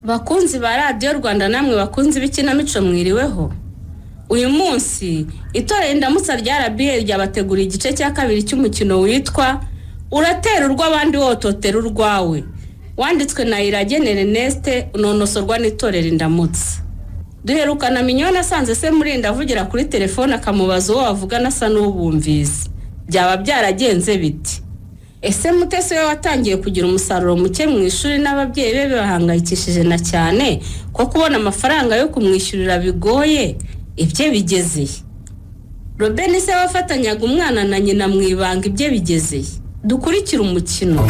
Bakunzi ba Radio Rwanda namwe bakunzi b'ikinamico mwiriweho. Uyu munsi itorero Indamutsa rya RBA ryabategura igice cya kabiri cy'umukino witwa Uratera urw'abandi wototera urwawe. Wanditswe na Iragenere Ernest unonosorwa n'itorero Indamutsa. Duherukana Minyoni asanze se Murinda avugira kuri telefone akamubaza uwo avugana asa n'ubumvizi. Byaba byaragenze biti. Ese Mutesi we watangiye kugira umusaruro muke mu ishuri n'ababyeyi be bahangayikishije na cyane ko kubona amafaranga yo kumwishyurira bigoye ibye bigezeye. Robeni se wafatanyaga umwana na nyina mu ibanga ibye bigezeye. Dukurikira umukino.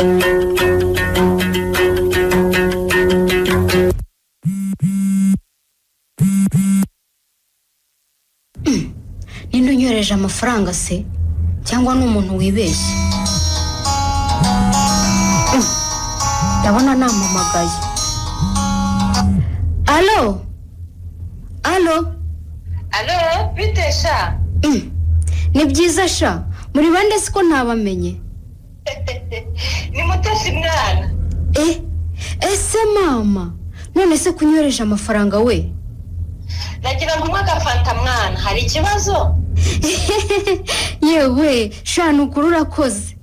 Ninde unyoreje amafaranga se cyangwa n'umuntu wibeshye? Ndabona namamagaye. Allo? Allo, bite sha? Ni byiza sha. Muri bande siko ntabamenye. Ni Mutesi mwana. Ese mama, none se kunyoreje amafaranga we? Nagira ngo mwagafanta mwana, hari ikibazo? Yewe, sha nukuri urakoze.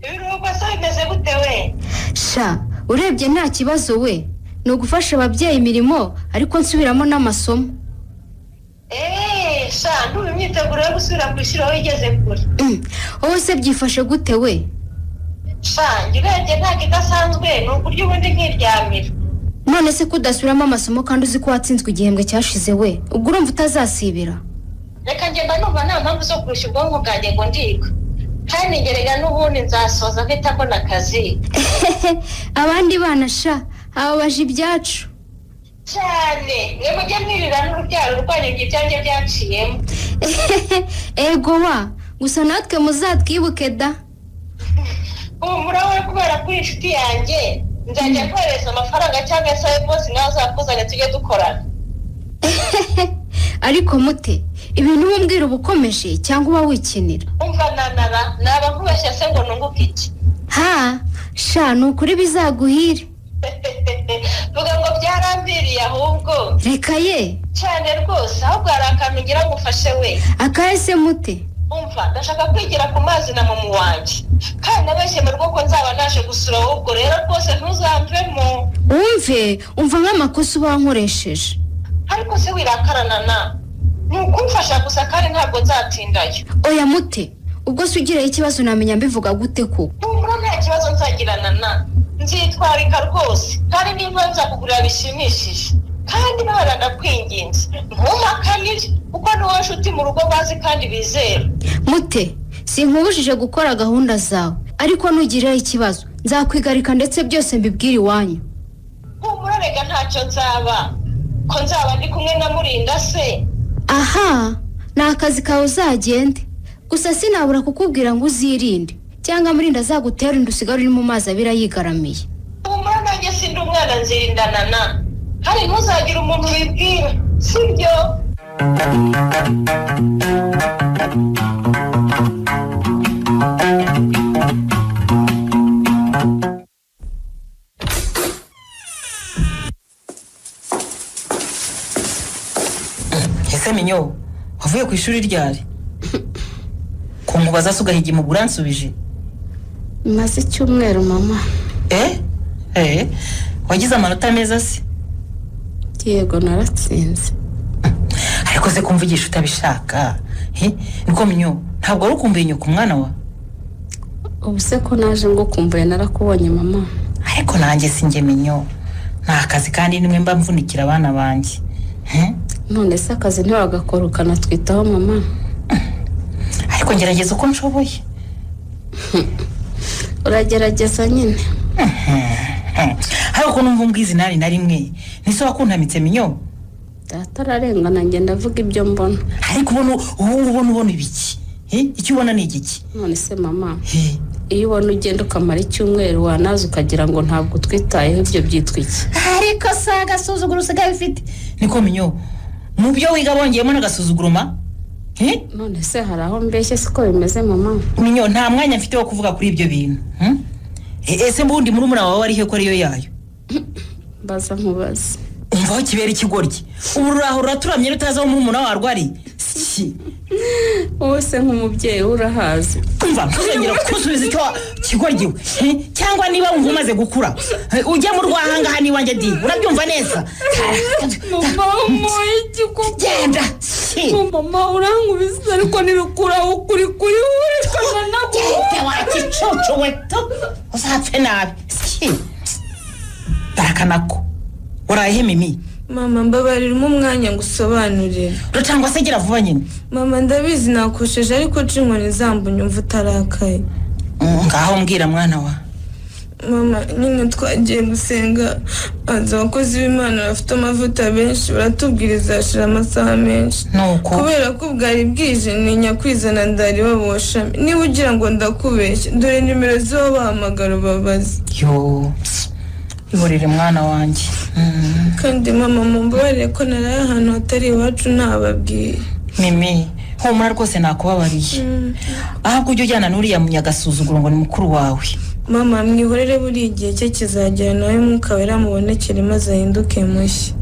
Ibiruhuko se bimeze gute we? Sha, urebye nta kibazo we. No gufasha ababyeyi imirimo ariko nsubiramo n'amasomo. Sha, ntubimyiteguro yo gusubira kwishira aho igeze kure. Wowe se byifashe gute we? Sha, ngirebye nta kidasanzwe, n'uburyo ubundi nkiryamira. None se kudasubiramo amasomo kandi uzi ko watsinzwe igihembwe cyashize we, ubwo urumva utazasibira? Reka ngenda numva nta mpamvu zo kurusha ubwonko bwanjye ngo ndiga. Kandi ngerega n'ubundi nzasoza mfite mbona akazi. Abandi bana sha, ababaje ibyacu. Cyane, mwe mujye mwirira n'urubyaro rwanyu ibyanjye byaciyemo. Ego wa, gusa natwe muzatwibuke da. Murawe kubera kuri inshuti yanjye, nzajya kohereza amafaranga cyangwa se bose nawe azakuzanya tujye dukorana. Ariko mute, ibintu umbwira ubukomeje cyangwa uba wikinira? Umva nanara, naba nkubeshya se ngo nunguke iki? Sha nukuri bizaguhire. Vuga ngo byarambiriye ahubwo. Reka ye. Cyane rwose, ahubwo hari akantu ngira ngufashe we. Akahise mute? Umva, ndashaka kwigira ku mazi na mama wanjye. Kandi nabeshye mu rugo ko nzaba naje gusura ahubwo rero rwose ntuzamvemo. Umva nk'amakosa uba wankoresheje. Ariko se wirakarana na. Nukumfasha gusa kandi ntabwo nzatindayo. Oya mute, ubwo se ugireyo ikibazo namenya mbivuga gute ko? Umura nta kibazo nzagirana na. Nzitwarika rwose, kandi nimba nzakugurira bishimishije. Kandi nahora ndakwinginze, ntumakanire kuko ni wowe nshuti mu rugo bazi kandi bizera. Mute, sinkubujije gukora gahunda zawe, ariko nugireyo ikibazo nzakwigarika ndetse byose mbibwira iwanyu. Humura rega ntacyo nzaba, ko nzaba ndi kumwe na Murinda se. Ni akazi kawe uzagende, gusa sinabura kukubwira ngo uzirinde cyangwa Murinda azagutera inda usigara uri mu mazi abira yigaramiye. Humura nanjye sindi umwana nzirindana na. Hari ntuzagira umuntu wibwira, sibyo? Ese Minyo, wavuye ku ishuri ryari? Kumubaza sugahigi mu buransubije. Maze icyumweru mama. Wagize amanota meza se? Yego naratsinze. Ariko se kumvugisha utabishaka. Niko Minyo, ntabwo ari ukumbuye nyoko umwana wa? Ubu se ko naje ngo kumbuye narakubonye mama. Ariko nanjye sinjye Minyo. Nta kazi kandi nimwe mba mvunikira abana banjye. None se akazi ntiwagakora ukanatwitaho mama? Ariko ngerageza uko nshoboye. Uragerageza nyine. Ariko numva umbwizi nari na rimwe. Nise wakuntamitse Minyo? Datararengana ngenda ndavuga ibyo mbona. Ariko ubona ibiki? Icyo ubona ni igiki? None se mama, iyo ubona ugenda ukamara icyumweru wanaza ukagira ngo ntabwo twitayeho ibyo byitwa iki? Ariko saga suzuguru usigaye ufite. Niko Minyo, mu byo wiga bongeyemo n'agasuzuguruma? None se hari aho mbeshye siko bimeze mama? Minyo, nta mwanya mfite wo kuvuga kuri ibyo bintu. Ese mbundi murumuna wawe ari he ko ariyo yayo? mbaza nkubaze umva aho kibera ikigoryi ubu rurahura turamye rutazaho umuntu warwari si wowe se nk'umubyeyi urahazi umva ntuzongera kusubiza icyo kigoryi cyangwa niba wumva umaze gukura ujya mu rwahanga hano iwanjye di urabyumva neza mama genda mama urankubise ariko nibikuraho kuri urikana nako genda wakicucu weto uzapfe nabi barakanako uraye Mimi mama mbabaririmo umwanya ngusobanurira cyangwa se gira vuba nyine mama ndabizi nakosheje ariko cinkoni zambunya umva utarakaye ngaho mbwira mwana wa mama nyine twagiye gusenga aza abakozi b'Imana bafite amavuta benshi baratubwiriza ashira amasaha menshi kubera ko bwari bwije ninya kwizana ndari babosha niba ugira ngo ndakubeshya dore nimero zo bahamagara babaza yo ihorere mwana wanjye kandi mama mumbabarire ko naraye ahantu hatari iwacu ntababwiye Mimi humura rwose nakubabariye ahubwo ujye ujyana n'uriya munyagasuzuguro ngo ni mukuru wawe mama mwihorere buri igihe cye kizagera nawe mwuka wera mubonekere maze ahinduke mushya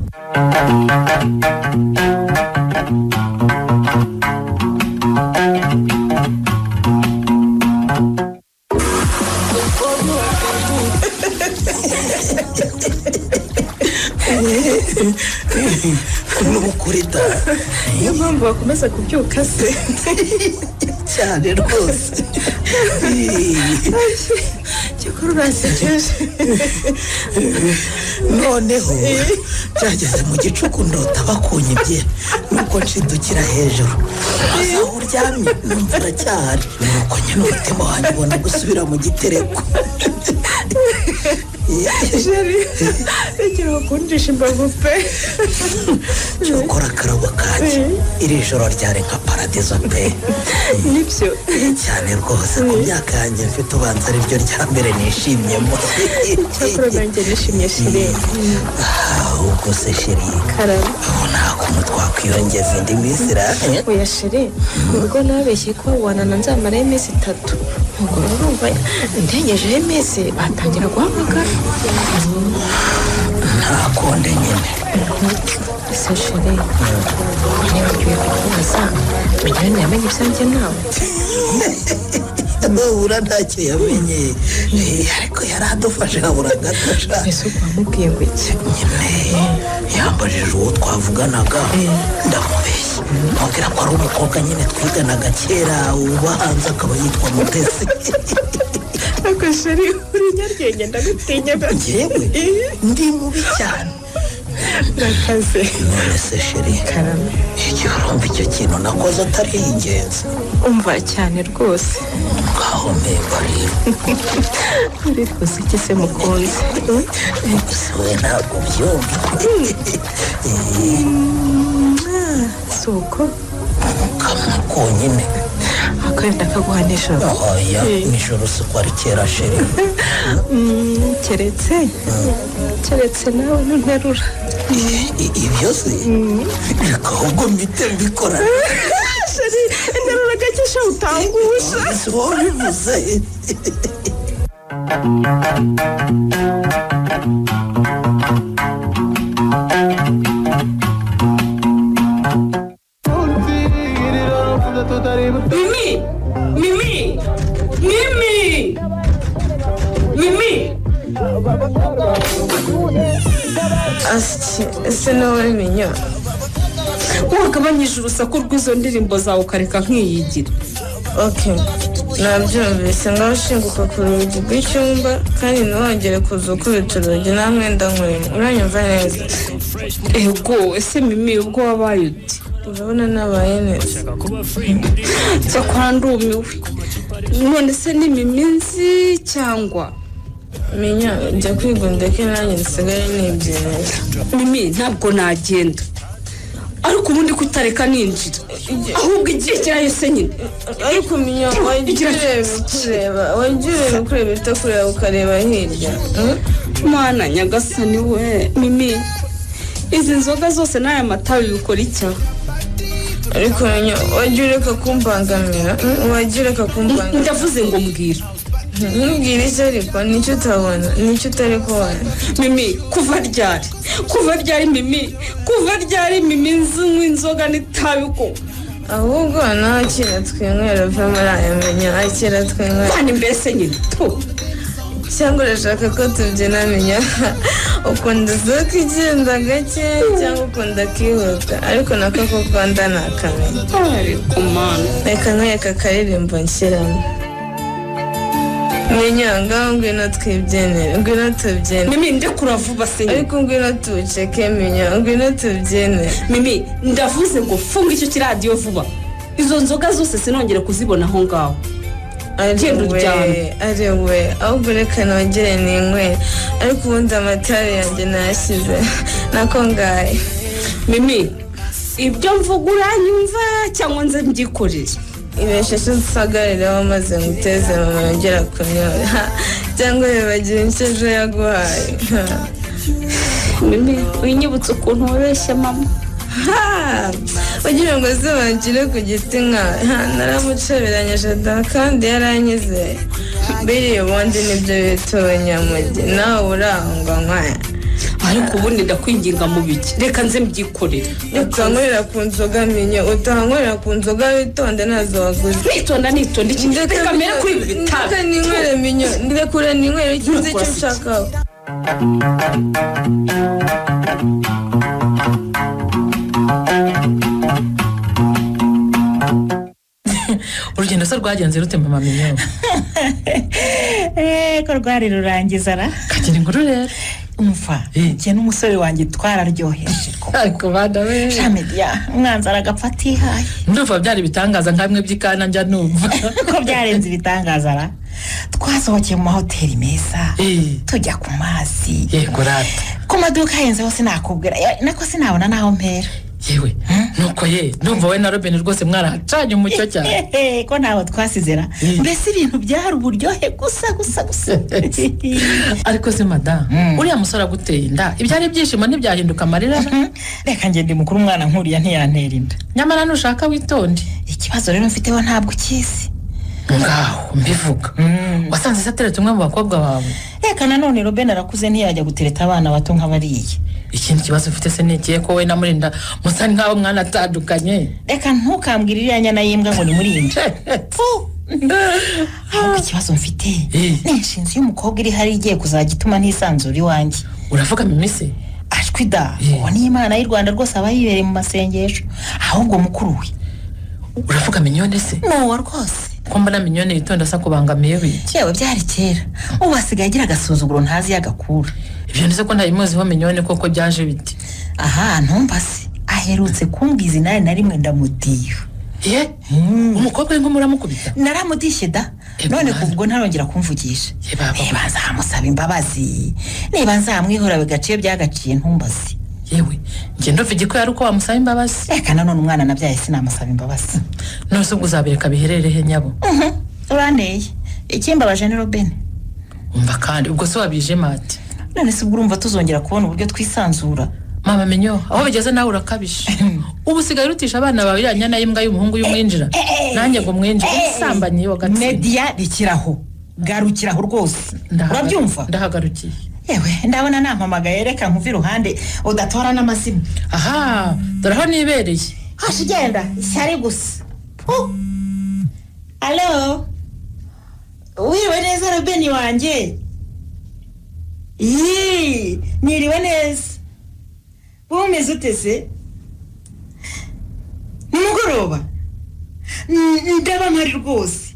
n'ubukurita niyo mpamvu bakomeza kubyuka se cyane rwose cyakora urasekeje noneho byageze mu gicuku ndota bakunyibye nuko nshidukira hejuru aza aho uryamye numva uracyahari nuko nyine umutima wanjye ubona gusubira mu gitereko jeri igira bakundisha imbavu pe cyokora akarabo kanjye iri joro ryari nka paradizo pe nibyo cyane rwose ku myaka yanjye mfite ubanza ari ryo rya mbere nishimyemo cyakora nanjye nishimye shiri ubwo se shiri karabo ubu nta kuntu twakwiyongeza indi minsi oya shiri ubwo nabeshye ko wanana nzamaraho iminsi 3 ubwo urumva ndengejeho iminsi batangira guhamagara nta konde nyine ese shiri niba ugiye kukubaza menya yamenye ibyanjye nawe ubura ntacyo yamenye ariko yari adufashe habura gatasha ese uko wamubwiye ngo iki nyine yambajije uwo twavuganaga ndamubeshya mubwira ko ari umukobwa nyine twiganaga kera ubahanze akaba yitwa Mutesi ariko sheri uri nyarwenge ndagutinya njyewe ndi mubi cyane urakaze none se sheri karame igihe urumva icyo kintu nakoze atari ingenzi umva cyane rwose ngaho mpemba rero uri rwose iki se mukunzi gusa we ntabwo byumva si uko kamwe konyine akenda kaguha nijoro oya nijoro si ko ari kera sheri keretse nawe nunterura ibyo se reka ahubwo mpite mbikora sheri nterura gake sha utangusha si wowe bivuze Mimi ese nawe menya wagabanyije urusaku rw'izo ndirimbo zawe ukareka nkiyigira okay nabyumvise ngaho ushinguka ku rugi rw'icyumba kandi ntiwongere kuza ukubita urugi nta mwenda nkurimo uranyumva neza ego ese Mimi ubwo wabaye uti urabona nabaye neza cyakora ndumiwe none se ni Mimi nzi cyangwa menya jya kwigundeke nanjye nsigaye nibyemeza Mimi ntabwo nagenda ariko ubundi kutareka ninjira ahubwo igihe cyahise nyine ariko menya wagira kureba itakureba ukareba hirya mwana nyagasani we Mimi izi nzoga zose n'aya matabi bikora icyaha ariko menya wagira ureka kumbangamira wagira ureka kumbangamira ndavuze ngo mbwira ntubwire icyo ariko nicyo utabona nicyo utari kubona. Mimi kuva ryari Mimi nzinywa inzoga n'itabi ko ahubwo nakira twinywera uva muri aya menyo akira twinywera kandi mbese nyine cyangwa urashaka ko tubyina menya ukunda izuka igenda gake cyangwa ukunda kihuta ariko nako ko ukunda nakamenya ariko mana reka nkwereka akaririmbo nshyiramo menya ngaho ngwino twibyinire ngwino tubyine Mimi ndekura vuba se ariko ngwino tuceke menya ngwino tubyine Mimi ndavuze ngo funga icyo kiradiyo vuba izo nzoga zose sinongere kuzibona aho ngaho ariwe ahubwo reka nongere ninkwe ariko ubundi amatara yanjye nayashyize nako ngahe Mimi ibyo mvuga uranyumva cyangwa nze mbyikorere ibesheshe usagarire wamaze nguteze mama yongera kunyora cyangwa bibagira icyo ejo yaguhaye Mimi winyibutse ukuntu wabeshya mama ugira ngo zibagire ku giti nkawe naramuceberanyije da kandi yaranyizeye biriya ubundi nibyo bita abanyamugi nawe urangwa nkaya ariko ubundi ndakwinginga mu biki reka nze mbyikorere utankorera ku nzoga minyo utankorera ku nzoga witonde nazo waguze nitonda iki reka mbere kuri ibi bitabi ndeka ninywere minyo ndekure ninywere ikizi icyo nshakaho urugendo se rwagenze rute mama minyo ko rwari rurangiza ra kagira inkuru rero umva njye n'umusore wanjye twararyoheje ariko bada we Shamedia umwanzara agapfa atihaye ndumva byari bitangaza nka bimwe by'ikana njya numva ko byarenze ibitangaza ra twasohokeye mu mahoteli meza tujya ku mazi yego rata ku maduka ahenze hose nakubwira nako sinabona naho mpera yewe nuko ndumva we na Robin rwose mwarahacanye umucyo cyane ko ntaho twasizera mbese ibintu byari uburyohe gusa ariko se madame uriya musore aguteye inda ibyari byishimo ntibyahinduka amarira reka ngende mukuru umwana nkuriya ntiyantera inda nyamara nushaka witonde ikibazo rero mfiteho ntabwo ukizi ngaho mbivuga wasanze se ateretse umwe mu bakobwa bawe reka nanone Robin arakuze ntiyajya gutereta abana bato nk'abariye ikindi kibazo ufite se nikiye ko we na Murinda musa nk'aho mwana atandukanye reka ntukambwire iriya nyana y'imbwa ngo ni Murinda ahubwo ikibazo mfite ni inshinzi y'umukobwa iri hari igiye kuzajya ituma ntisanzura iwanjye uravuga Mimi se ashwi da uwo ni Imana y'u Rwanda rwose aba yibereye mu masengesho ahubwo mukuru we uravuga Minyone se no rwose ko mbona Minyone yitonda asa kubangamiye biki yewe byari kera ubu asigaye agira agasuzuguro ntazi yagakura ibyo nize ko ntayimuziho Minyone koko byaje biti aha ntumbase aherutse kumbwiza nawe na rimwe ndamutiye umukobwa we ngo muramukubita naramudishye da none kubwo ntarongera kumvugisha niba nzamusaba imbabazi niba nzamwihora bigaciye byagaciye ntumbaze yewe njye ndumva ko yari uko wamusaba imbabazi reka nanone umwana nabyaye sinamusaba imbabazi none se ubwo uzabireka bihererehe nyabo uranteye ikimbabaje ni Robin umva kandi ubwo se wabije mate none se ubwo urumva tuzongera kubona uburyo twisanzura mama Minyo aho bigeze nawe urakabisha ubu sigaye rutisha abana bawe ya nyana y'imbwa y'umuhungu y'umwinjira nanjye ngo mwinjire usambanye yo gatsi media rikiraho garukiraho rwose urabyumva ndahagarukiye yewe ndabona nampamagaye reka nkuva iruhande udatora n'amazina aha dore aho nibereye hashi genda ishyari gusa alo wiriwe neza Robin wanjye niriwe neza umeze ute se nimugoroba ndaba mpari rwose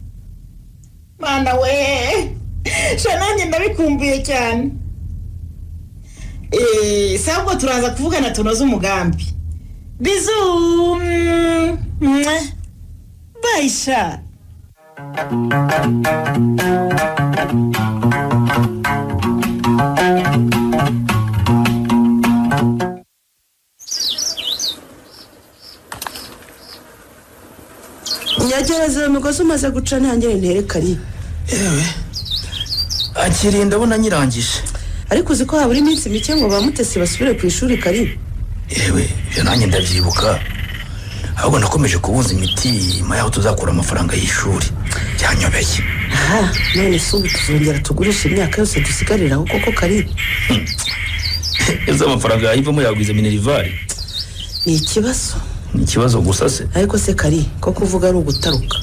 mwana we nanjye ndabikumbuye cyane sabwo turaza kuvugana tunoze umugambi bizu bayisha nyagereza umugozi umaze guca ntangire nterekanye yewe akiri ndabona nyirangije ariko uzi ko habura iminsi mike ngo bamutesi basubire ku ishuri kari yewe ibyo nanjye ndabyibuka ahubwo nakomeje kubunza imitima yaho tuzakura amafaranga y'ishuri byanyobeye aha none se ubu tuzongera tugurisha imyaka yose dusigariraho koko Kari? Ese amafaranga yayivamo yagwiza Minerval? Ni ikibazo gusa se. Ariko se Kari ko kuvuga ari ugutaruka.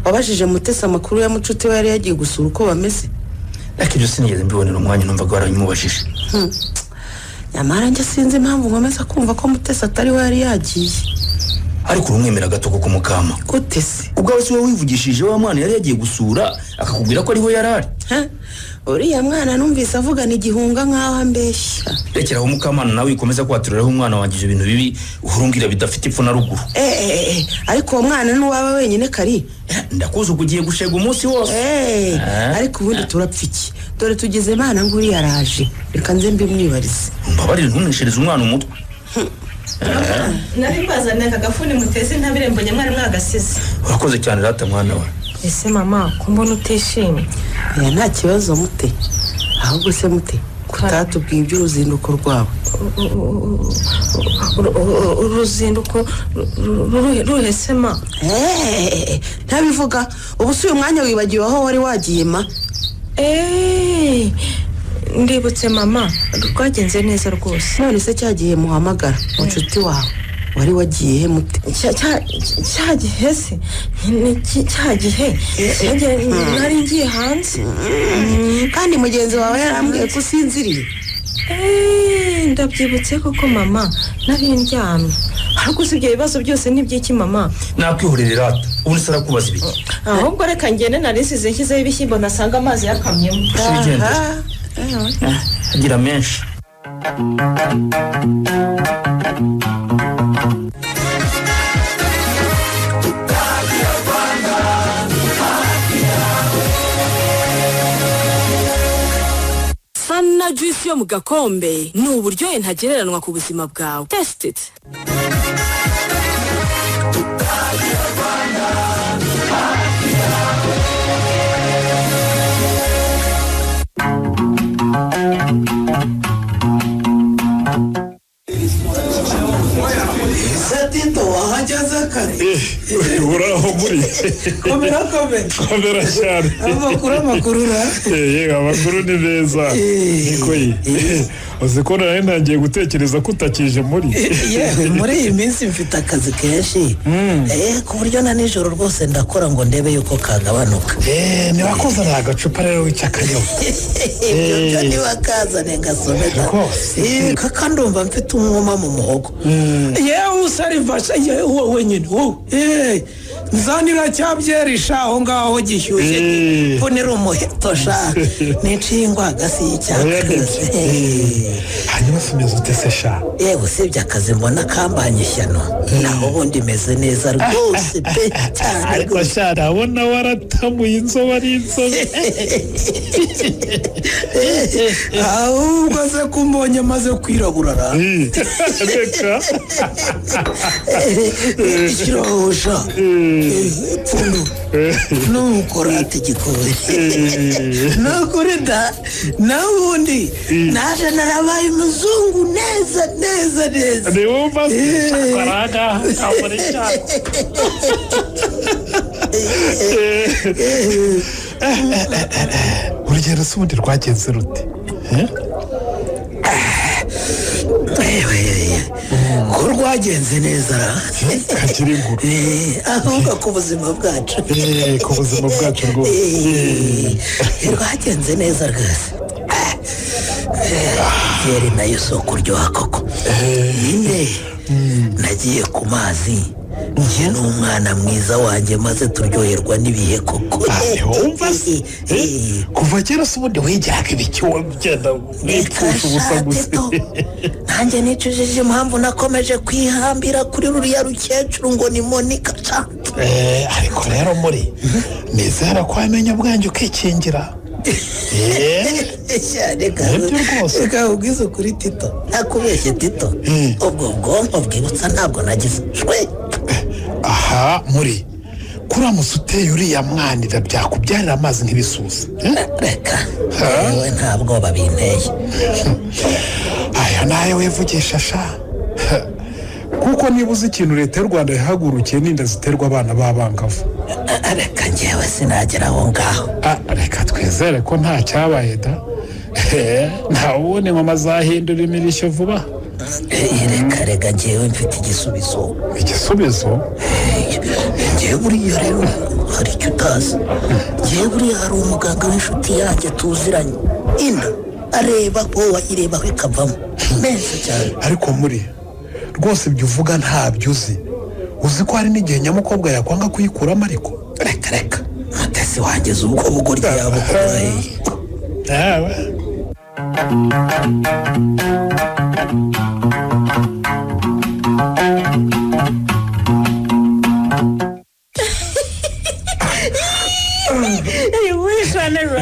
Wabajije Mutesi amakuru ya Mucuti we yari yagiye gusura uko bameze? Ariko ibyo sinigeze mbibonera umwanya numvaga waranyimubajije. Nyamara njye sinzi impamvu nkomeza kumva ko Mutesi atari we yari yagiye. Ariko urumwemera gato ko kumukama. Gute se? Ubwo wese wivugishije wa mwana yari yagiye gusura akakubwira ko ariho yarari. Uriya mwana numvise avugana igihunga nkaho ambeshya. Rekera aho mukamana nawe ikomeza kwaturiraho umwana wangije ibintu bibi uhurungira bidafite ipfu na ruguru. Ariko uwo mwana n'uwaba wenyine Kari? Ndakuzi ugiye gushega umunsi wose. Ariko ubundi turapfa iki? Dore tugeze Imana nguri yaraje. Reka nze mbimwibarize. Mbabarire ntuneshereze umwana umutwe. Nari bazanye akagafuni Mutesi ntabire mbonye mwari mwagasize. Urakoze cyane rata mwana wa. Ese mama kumbona utishimye? Nta kibazo Mute. Ahubwo se Mute kutatubwiye iby'uruzinduko rwawe. Uruzinduko ruhesema. Ntabivuga. Ubu si uyu mwanya wibagiwe aho wari wagiye ma? Ndibutse mama rwagenze neza rwose. None se cyagiye muhamagara Mucuti wawe wari wagiye he Mute? Cyagihe se cyagihe nari ngiye hanze. Kandi mugenzi wawe yarambwiye ko usinziriye. Ndabyibutse koko mama nari ndyamye. Ariko ibyo bibazo byose nibyiki mama? Nakwihorera rata. Ubu sara kubaza ibiki? Ahubwo reka ngende narisize nshyizeho ibishyimbo nasanga amazi yakamyemo. Agira menshi. Sana juice yo mu gakombe ni uburyohe ntagereranwa ku buzima bwawe. Test it. Tito wahageze Kari? Uraho muri? Komera cyane. Amakuru ra? Amakuru ni meza. Niko yi. Uzi ko nari ntangiye gutekereza ko utakije muri. Muri iyi minsi mfite akazi kenshi. Ku buryo na nijoro rwose ndakora ngo ndebe yuko kagabanuka. Niwakuzanira agacupa rero w'icyakanyobwa. Ibyo niwakazane ngasomeka. Kaka ndumva mfite umwuma mu muhogo. Usarifasha wowe nyine wowe nzanira cyabyerisha aho ngaho gishyushye ponera umuheto sha nicingwa gasi y'cyakazi. Hanyuma sumeze utese sha? Usibye akazi mbona kambanye ishyano naho ubundi meze neza rwose pe cyane. Ariko sha ndabona waratamuye inzobe ari inzobe. Ahubwo se kumbonye maze kwirabura ra? Reka ikirahosha pfundu nukora ategikowe nukuri da nawundi naje narabaye umuzungu neza. Ni wumva shakaraga kabone cyane. Urugero se ubundi rwagenze rute? Ko rwagenze neza ra? Kakiri inkuru. Ahubwo ku buzima bwacu. Ku buzima bwacu rwose. Rwagenze neza rwose. Yari nayo soko ryoha koko. Nyine nagiye ku mazi njye n'umwana mwiza wanjye maze turyoherwa n'ibihe koko. Wumva se kuva kera se ubundi wigiraga ibiki wagenda wipfusha ubusa gusa? Nanjye nicujije impamvu nakomeje kwihambira kuri ruriya rukecuru ngo ni Monica ca. Ariko rero muri nizera ko wamenya ubwanjye ukikingira. Reka ubwize ukuri Tito. Nakubeshye Tito. Ubwo bwonko bwibutsa ntabwo nagize shwe. Aha muri kuramutse uteye uriya mwanira byakubyarira amazi nk'ibisusa. Reka yewe ntabwo babinteye. Aya nayo wivugisha sha. kuko niba uzi ikintu leta y'u Rwanda yahagurukiye n'inda ziterwa abana b'abangavu. Reka njyewe sinagera aho ngaho. Reka twizere ko nta cyabaye da. Ntawubone mama zahindura imirishyo vuba. Reka njyewe mfite igisubizo. Igisubizo? Njyewe buriya rero hari icyo utazi. Njyewe buriya hari umuganga w'inshuti yanjye tuziranye. Inda areba ko wayirebaho ikavamo neza cyane. Ariko muri rwose ibyo uvuga ntabyo uzi ko hari n'igihe nyamukobwa yakwanga kuyikuramo ariko reka Mutesi wageze ubwo bugoryi yabo yawe.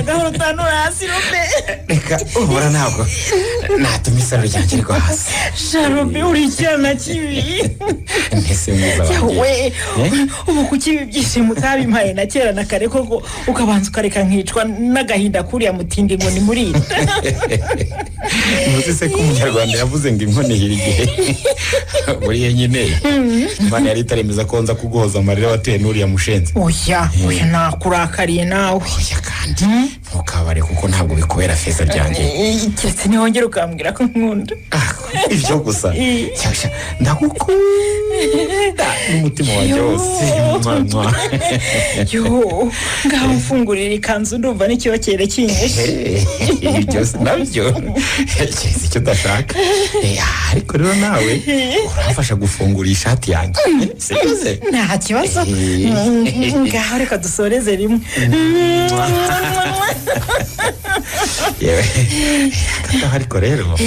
gahoro utanura hasi Robe. Reka ubura ntabwo natuma isaro ryanjye riko hasi. Sharobe uri icyana kibi. Ntese mwiza wanjye. We ubu kuki ibyishimo utabimpaye na kera na kare koko ukabanza ukareka nkicwa n'agahinda kuriya mutindi ngo ni muri. Muzise ko umunyarwanda yavuze ngo inkone hiri gihe. Muri nyine. Imana yari itaremeza ko nza kuguhoza amarira wateye n'uriya mushenzi. Oya nakurakariye nawe. Oya kandi ntukabare kuko ntabwo bikubera feza ryanjye. Cyetse nihongera ukambwira ko nkunda. Ibyo gusa. Cyasha ndagukunda n'umutima wanjye wose. Mama. Yo ngaho mfungurira ikanzu ndumva n'icyokere kinyeshe. Ibyo nabyo. Cyese icyo ndashaka. Ariko rero nawe urafasha gufungura ishati yanjye. Seze. Nta kibazo. Ngaho reka dusoreze rimwe. Yewe. Ariko rero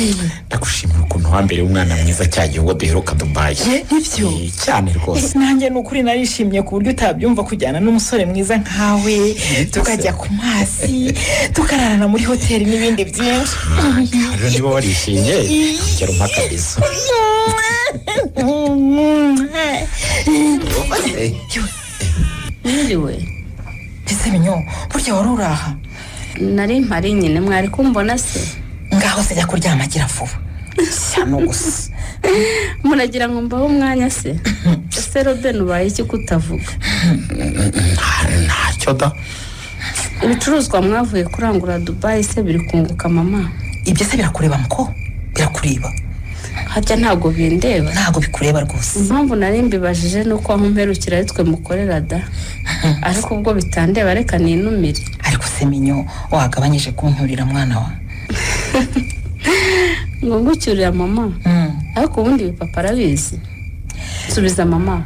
ndagushimira ukuntu wambere umwana mwiza cyagiye ubwo duheruka Dubai. Nibyo. Cyane rwose. Nanjye nukuri narishimye ku buryo utabyumva kujyana n'umusore mwiza nkawe tukajya ku mazi tukararana muri hoteli n'ibindi byinshi. Rero niba warishimye ugera umpakabizo. Niriwe. Ese minyo burya wari uraha? Nari mpari nyine mwari kumbona se. Ngaho se jya kuryama gira vuba. Cyano gusa. Muragira ngo mbaho umwanya se. Ese Robe nubaye iki kutavuga? Ntacyo da. Ibicuruzwa mwavuye kurangura Dubai se biri kunguka mama. Ibyo se birakureba muko? Birakureba. Harya ntago bindeba. Ntago bikureba rwose. Impamvu nari mbibajije nuko aho mperukira twe mukorera da. Ariko ubwo bitandeba reka ninumire. Ariko se minyo wagabanyije kunturira mwana wa. Ngo ngucyurira mama. Ariko ubundi papa arabizi. Subiza mama.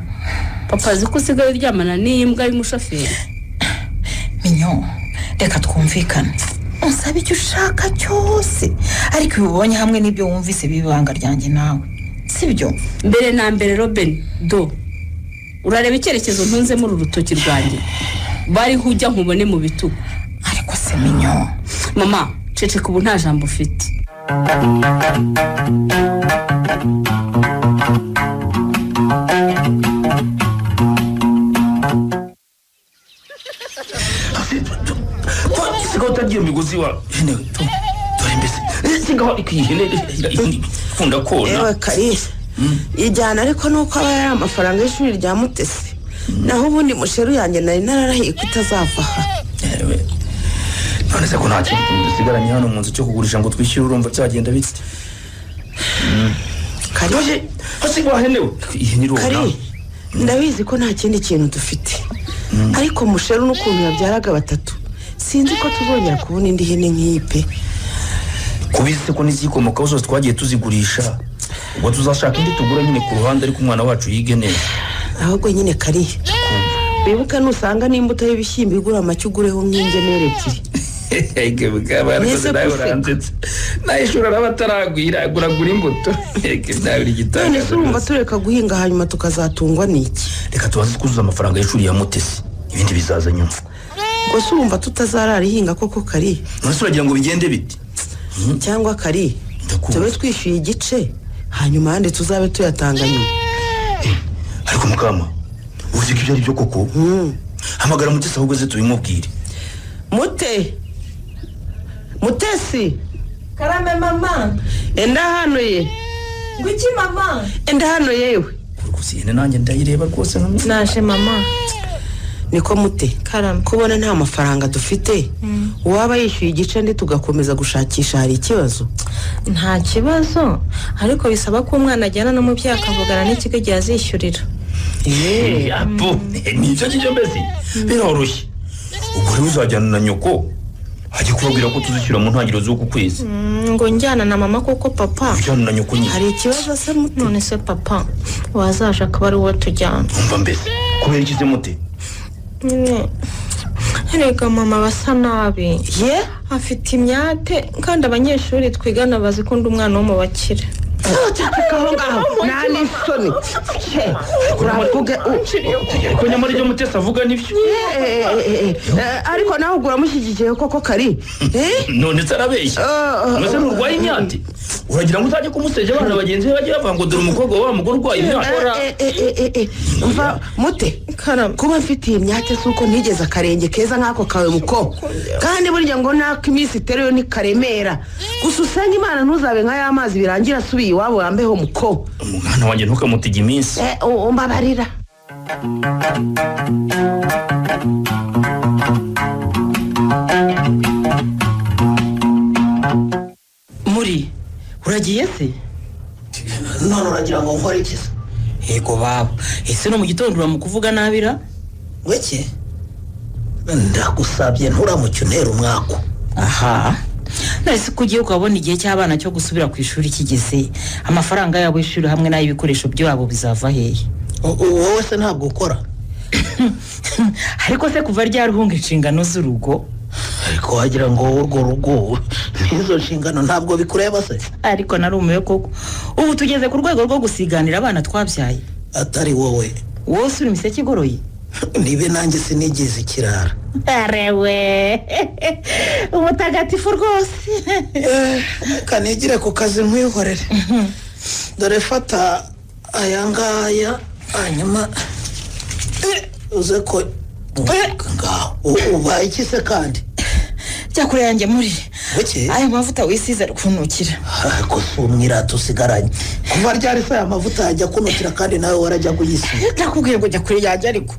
Papa azi ko usigaye uryamana n'imbwa y'umushoferi. Minyo reka twumvikane. Unsaba icyo ushaka cyose ariko ubonye hamwe n'ibyo wumvise bibanga ryanjye nawe sibyo. Mbere na mbere Robin do urareba icyerekezo ntunze muri urutoki rwanjye bari hujya nkubone mu bitugu. Ariko se minyo mama ceceka ubu nta jambo ufite. Sigaho utagiye migozi wa hene dore mbese sigaho ikihene funda kona. Ewe Kalisa ijyana ariko nuko aba yari amafaranga y'ishuri rya Mutesi naho ubundi musheru yanjye nari nararahiye kutazava aha. None se ko nta kintu dusigaranye hano mu nzu cyo kugurisha ngo twishyure urumva cyagenda bite? Kari hasigwa henewe ihene rona. Kari ndabizi ko nta kindi kintu dufite ariko musheru n'ukuntu yabyaraga batatu sinzi ko tuzongera kubona indi hene nk'ipe. Kubise ko n'izikomokaho zose twagiye tuzigurisha ubwo tuzashaka indi tugura nyine ku ruhande ariko umwana wacu yige neza. Ahubwo nyine Kari bibuka nusanga n'imbuto y'ibishyimbo igura make ugureho nk'ingemere ebyiri. Ege bugaba ariko nawe urandetse nayishura n'abataragwira guragura imbuto. Ege nawe uri gitanga. None se urumva tureka guhinga hanyuma tukazatungwa n'iki? Reka tubaze kuzuza amafaranga y'ishuri ya Mutesi ibindi bizaza nyuma. Ngo se urumva tutazarara ihinga koko Kari? None se uragira ngo bigende bite? Cyangwa Kari tube twishyuye igice hanyuma hande tuzabe tuyatanga nyuma. Ariko mukama uzi ko ibyo ari byo koko? Hamagara Mutesi ahubwo ze tubimubwire. Mutesi karame mama enda hano ye. Ngwiki mama Enda hano yewe gusa ihene nanjye ndayireba rwose naje mama. niko mute karame kubona nta mafaranga dufite waba yishyuye igice ndi tugakomeza gushakisha hari ikibazo nta kibazo ariko bisaba ko umwana ajyana no mu byaha akavugana n'ikigo gihe azishyurira yapo nicyo kijyo mbese biroroshye ubwo rero uzajyana na nyoko hajye kubabwira ko tuzishyura mu ntangiriro z'uku kwezi ngo njyana na mama kuko papa ujyana na nyoko nyine hari ikibazo se mute none se papa wazaje akaba ari uwo tujyana umva mbese kubera iki se mute nyine reka mama basa nabi ye afite imyate kandi abanyeshuri twigana bazi ko ndi umwana wo mu bakire aho ngaho nta n'isoni uravuga ko nyamara ibyo mutesi avuga nibyo ariko nawe ubwo uramushyigikiye koko kari none se arabeshya maze nturwaye imyate uragira ngo uzajye kumuseje abana bagenzi be bajye bavuga ngo dore umukobwa wa mugore urwaye imyate mva mute kuba mfitiye imyate si uko ntigeze akarenge keza nk'ako kawe muko kandi burya ngo nako iminsi iterewe ntikaremera gusa usanga imana ntuzabe nka ya mazi birangira asubiye iwabo wambeho muko umwana wanjye ntukamutege iminsi umbabarira muri uragiye se none uragira ngo nkore iki se yego baba ese no mu gitondo uramukuvuga nabira weke ndagusabye nturamucyo untera umwako aha nahise ko ugiye ukabona igihe cy'abana cyo gusubira ku ishuri kigeze amafaranga yabo y'ishuri hamwe n'ay'ibikoresho byabo bizava hehe wowe se ntabwo ukora ariko se kuva ryarihunga inshingano z'urugo ariko wagira ngo urwo rugo n'izo nshingano ntabwo bikureba se ariko narumiwe koko ubu tugeze ku rwego rwo gusiganira abana twabyaye atari wowe wose uri imiseke igoroye nibe nanjye sinigeze ikirara arewe umutagatifu rwose kanigire ku kazi nkwihorere dore fata aya ngaya hanyuma uze ko ngaho ubaye iki se kandi jya kure yanjye muri aya mavuta wisize ari kunukira ariko si umwirata usigaranye kuva ryari se aya mavuta yajya kunukira kandi nawe warajya kuyisiga nakubwiye ngo jya kure yanjye ariko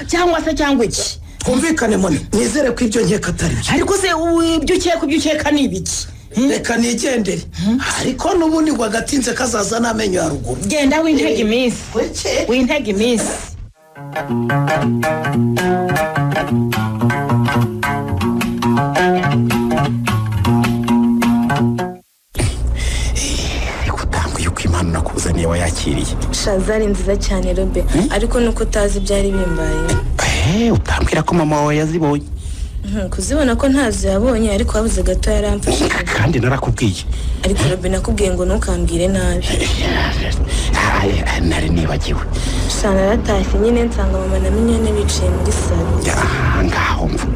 cyangwa se cyangwa iki twumvikane moni nizere ko ibyo nkeka atari byo ariko se ibyo ukeka ni ibiki reka nigendere ariko n'ubundi ngo agatinze kazaza n'amenyo ya ruguru genda wintege iminsi wintege iminsi utambuye uko imana nakuzaniye wayakiriye shazari nziza cyane robe ariko nuko utazi byari bimbaye utambwira ko mama wawe yazibonye kuzibona ko ntazo yabonye ariko wabuze gato yaramfashe kandi narakubwiye ariko robe nakubwiye ngo ntukambwire nabi nari nibagiwe shana yaratashye nyine nsanga mama na minyone bicaye muri salo ngaho mva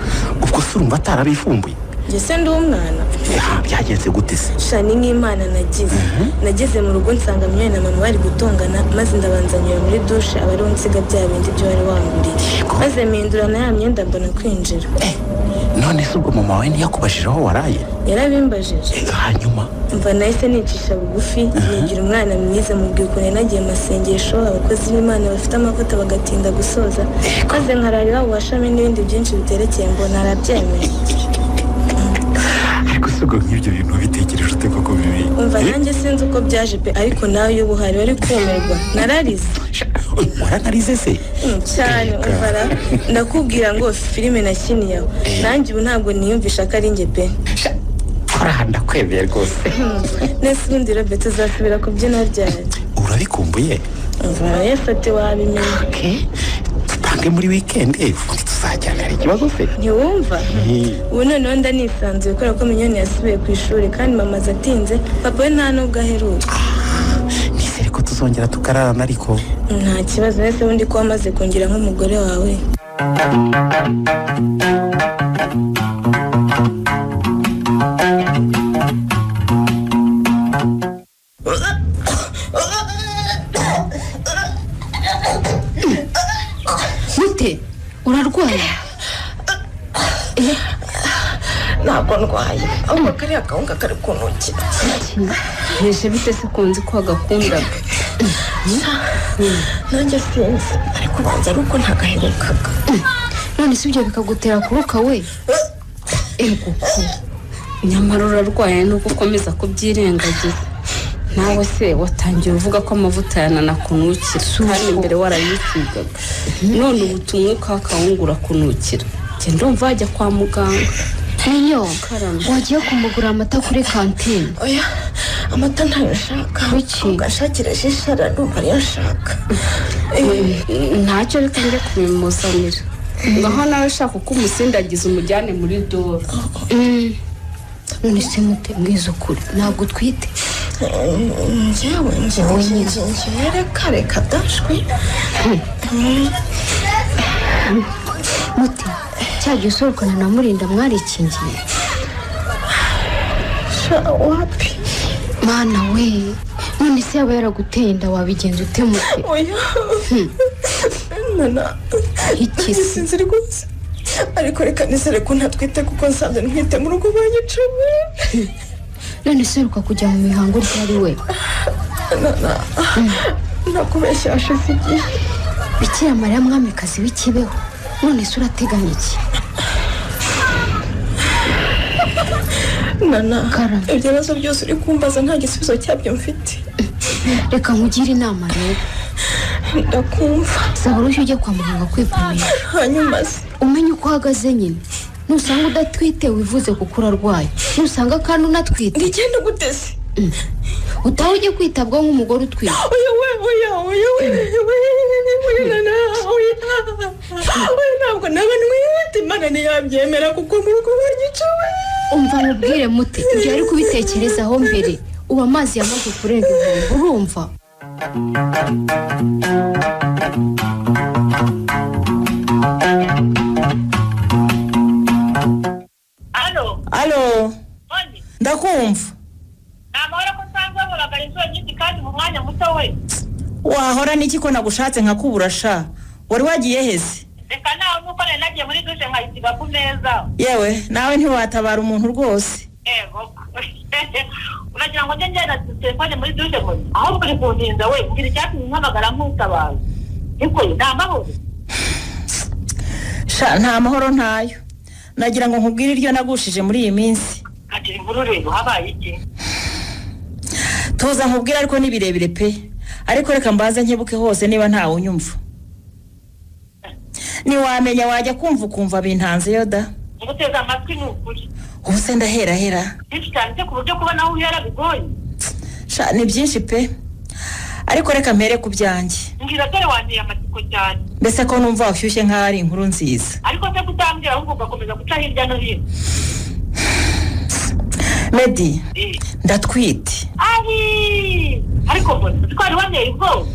ubwo se urumva atarabifumbuye njye se ndi umwana byagenze gute se shani nk'imana nageze mu rugo nsanga minyone na mama bari gutongana maze ndabanzanyura muri dushe aba ariho nsiga bya bindi byo wari wanguriye maze mpindurana ya myenda mbona kwinjira none se ubwo mama wawe ntiyakubajije aho waraye yarabimbajije hanyuma mva nahise nicisha bugufi nigira umwana mwiza mubwiye ukuntu nagiye masengesho abakozi b'imana bafite amavuta bagatinda gusoza maze nkararira uwashame n'ibindi byinshi biterekeye mbona arabyemeye ariko se ubwo nk'ibyo bintu bitekereje ute koko bibi umva nanjye sinzi uko byaje pe ariko nawe iyo ubuhari wari kumirwa nararize waranarize se cyane umvara ndakubwira ngo filime nakiniye aho nanjye ubu ntabwo niyumvisha ko ari njye pe urahanda kwemeye rwose nese ubundi robe tuzasubira kubyina ryari urabikumbuye umvara yese ati wabimenye tutange muri wikendi ubundi tuzajyana hari ikibazo se ntiwumva ubu noneho ndanisanzuye kubera ko minyoni yasubiye ku ishuri kandi mama atinze papa we nta nubwo aheruka nizere ko tuzongera tukararana ariko nta kibazo wese wundi ko wamaze kongera nk'umugore wawe mute urarwaye ntabwo ndwaye ahubwo kariya kawunga kari kunukira ntije bite se kunzi ko agakundaga nanjye sinzi ariko ubanza ari uko ntagaherukaga none si ibyo bikagutera kuruka we ego nyamara urarwaye nuko ukomeza kubyirengagiza nawe se watangiye uvuga ko amavuta yananakunukira kandi imbere warayisigaga none ubu umwuka w'akawunga urakunukira njye ndumva wajya kwa muganga niyo wagiye kumugura amata kuri kantine oya amata ntayo nshaka ugashakira shishara ndumva ariyo nshaka ntacyo reka njye kubimuzanira ngaho nawe ushaka uko umusindagiza umujyane muri dore none se mute mwiza ukuri ntabwo utwite njyewe reka dashwi mute cyagiye usorokana na murinda mwarikingiye wapi mana we none se yaba yaraguteye inda wabigenza ute mute oya nana iki sinzi rwose ariko reka nizere ko ntatwite kuko nsanzwe ntwite mu rugo banyicaye none se uruka kujya mu mihango ryari we nakubeshya hashize igihe bikira mariya mwamikazi w'ikibeho none se urateganya iki nana ibyo bibazo byose uri kumbaza nta gisubizo cyabyo mfite reka nkugire inama rero ndakumva saba urushyi ujye kwa muganga kwipimisha hanyuma se umenye uko uhagaze nyine nusanga udatwite wivuze kuko urarwaye nusanga kandi unatwite ngigende guteze utaha ujye kwitabwaho nk'umugore utwite ntabwo naba ntwite imana ntiyabyemera kuko mu rugo banyicawe umva mubwire mute ibyo ari kubitekerezaho mbere ubu amazi yamaze kurenga inkombe urumva alo ndakumva namahoro ko nsanzwe buragara inshuro nyinshi kandi mu mwanya muto we wahora n'iki ko nagushatse nkakubura sha wari wagiye heze reka nawe nuko nari nagiye muri dushe nkayisiga ku meza yewe nawe ntiwatabara umuntu rwose yego uragira ngo njye njyana telefone muri dushe ngo ahubwo uri kuntinza we ngira icyatumye mpamagara nk'utabaza niko nta mahoro sha nta mahoro ntayo nagira ngo nkubwire iryo nagushije muri iyi minsi ati inkuru rero habaye iki tuza nkubwire ariko ni birebire pe ariko reka mbaze nkebuke hose niba ntawe unyumva niwamenya wajya kumva ukumva bintanze yoda nguteza amatwi ni ukuri ubu se ndaherahera byinshi cyane se ku buryo kubona aho uhera bigoye sha ni byinshi pe ariko reka mpere ku byanjye mbwira dore wanteye amatsiko cyane mbese ko numva washyushye nk'aho ari inkuru nziza ariko se kutambwira ahubwo ugakomeza guca hirya no hino Medi ndatwite ariko mbona twari wanteye ubwoba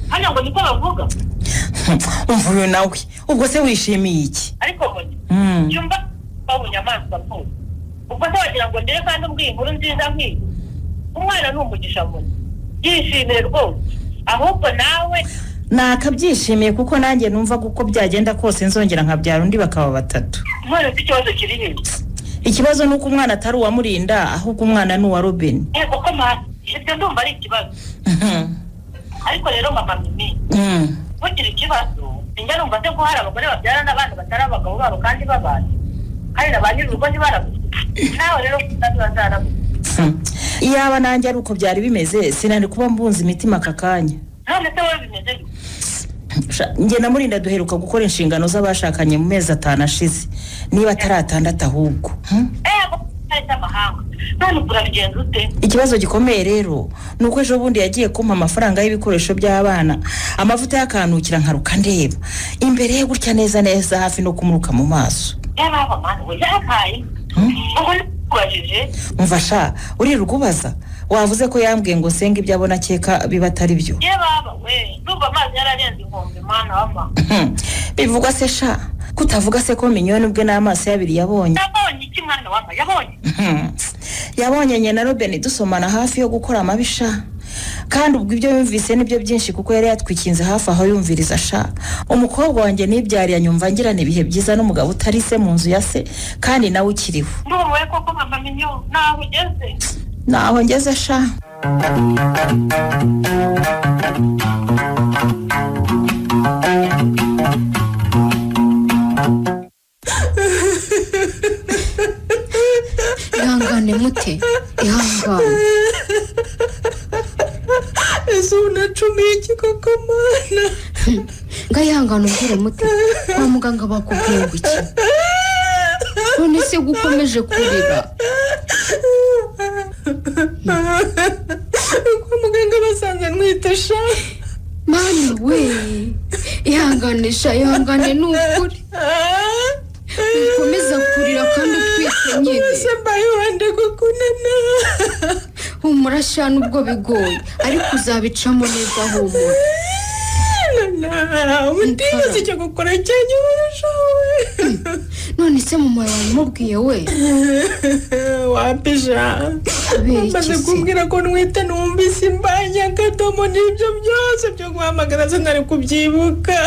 hano ngo niko bavuga umva uyu nawe ubwo se wishimiye iki ariko mbona yumva babonye amazi apfuye ubwo se wagira ngo ndere kandi umbwiye inkuru nziza nk'iyi umwana ni umugisha mbona yishimiye rwose ahubwo nawe nakabyishimiye kuko nanjye numva uko byagenda kose nzongera nkabyara undi bakaba batatu none se ikibazo kiri hehe ikibazo ni uko umwana atari uwa Murinda ahubwo umwana ni uwa Robin kuko ibyo ndumva ari ikibazo ariko rero mama mimi kugira ikibazo njya numva se ko hari abagore babyara n'abana batari abagabo babo kandi babana kandi na ba nyir'urugo ntibarabuze nawe rero utazarabuze iyaba nanjye ari uko byari bimeze sinari kuba mbunze imitima aka kanya none se wowe bimeze njye na Murinda duheruka gukora inshingano z'abashakanye mu mezi 5 ashize niba atari 6 ahubwo none urabigenza ute ikibazo gikomeye rero nuko ejo bundi yagiye kumpa amafaranga y'ibikoresho by'abana amavuta y'akanukira nkaruka ndeba imbere ye gutya neza neza hafi no kumuruka mu maso yaba mama we yakaye ngo nibajije umva sha uri rugubaza wavuze ko yambwiye ngo senga ibyo abona keka biba atari byo baba we numva amazi yararenze inkombe mana wama bivugwa se sha kutavuga se ko minyoni ubwe n'amaso yabiri yabonye iki mwana wama yabonye yabonye nye na Robin dusomana hafi yo gukora amabisha kandi ubwo ibyo yumvise nibyo byinshi kuko yari yatwikinze hafi aho yumviriza sha umukobwa wanjye nibyariye anyumva ngirana ibihe byiza n'umugabo utari se mu nzu ya se kandi nawe ukiriho. Nduwe koko mama Minyo naho ugeze? Naho ngeze sha. Ihangane mute, ihangane. Ese unacumiye iki koko mana? Ngayihangane umbwire mute, kwa muganga bakubwiye ngo iki? None se gukomeje kurira? Kwa muganga basanze nwite sha. Mani we, ihangane sha, ihangane n'ukuri. Ukomeza kurira kandi utwite nyine. Ese mbaye wende kukunena. Humura sha nubwo bigoye, ariko uzabicamo neza humura. Undizi cyo gukora cyanyurusha we. None se mama yamubwiye we? Wapisha. Maze kumbwira ko nwite numvise imbanya akadomo n'ibyo byose byo guhamagara sinari kubyibuka.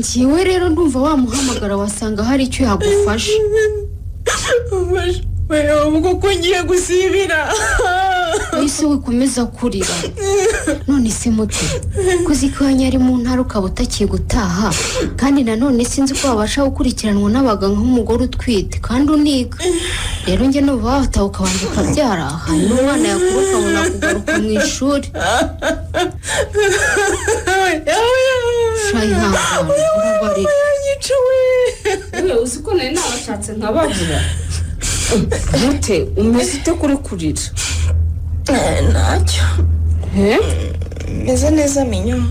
Ngiwe rero ndumva wamuhamagara wasanga hari icyo yagufasha. Wewe ubwo ko ngiye gusibira. Ese wikomeza kurira. None se muti kuzi ko yari mu ntara ukaba utakiye gutaha kandi nanone sinzi ko wabasha gukurikiranwa n'abaganga nk'umugore utwite kandi uniga. Rero nge no bataha ukabanje ukabyara hanyuma umwana yakuru ukabona kugaruka mu ishuri. Shayi hangane urabarira. Wewe uzi ko nari nabashatse nkababura. Mute umeze ute kuri kurira? Ntacyo. Meze neza Minyo.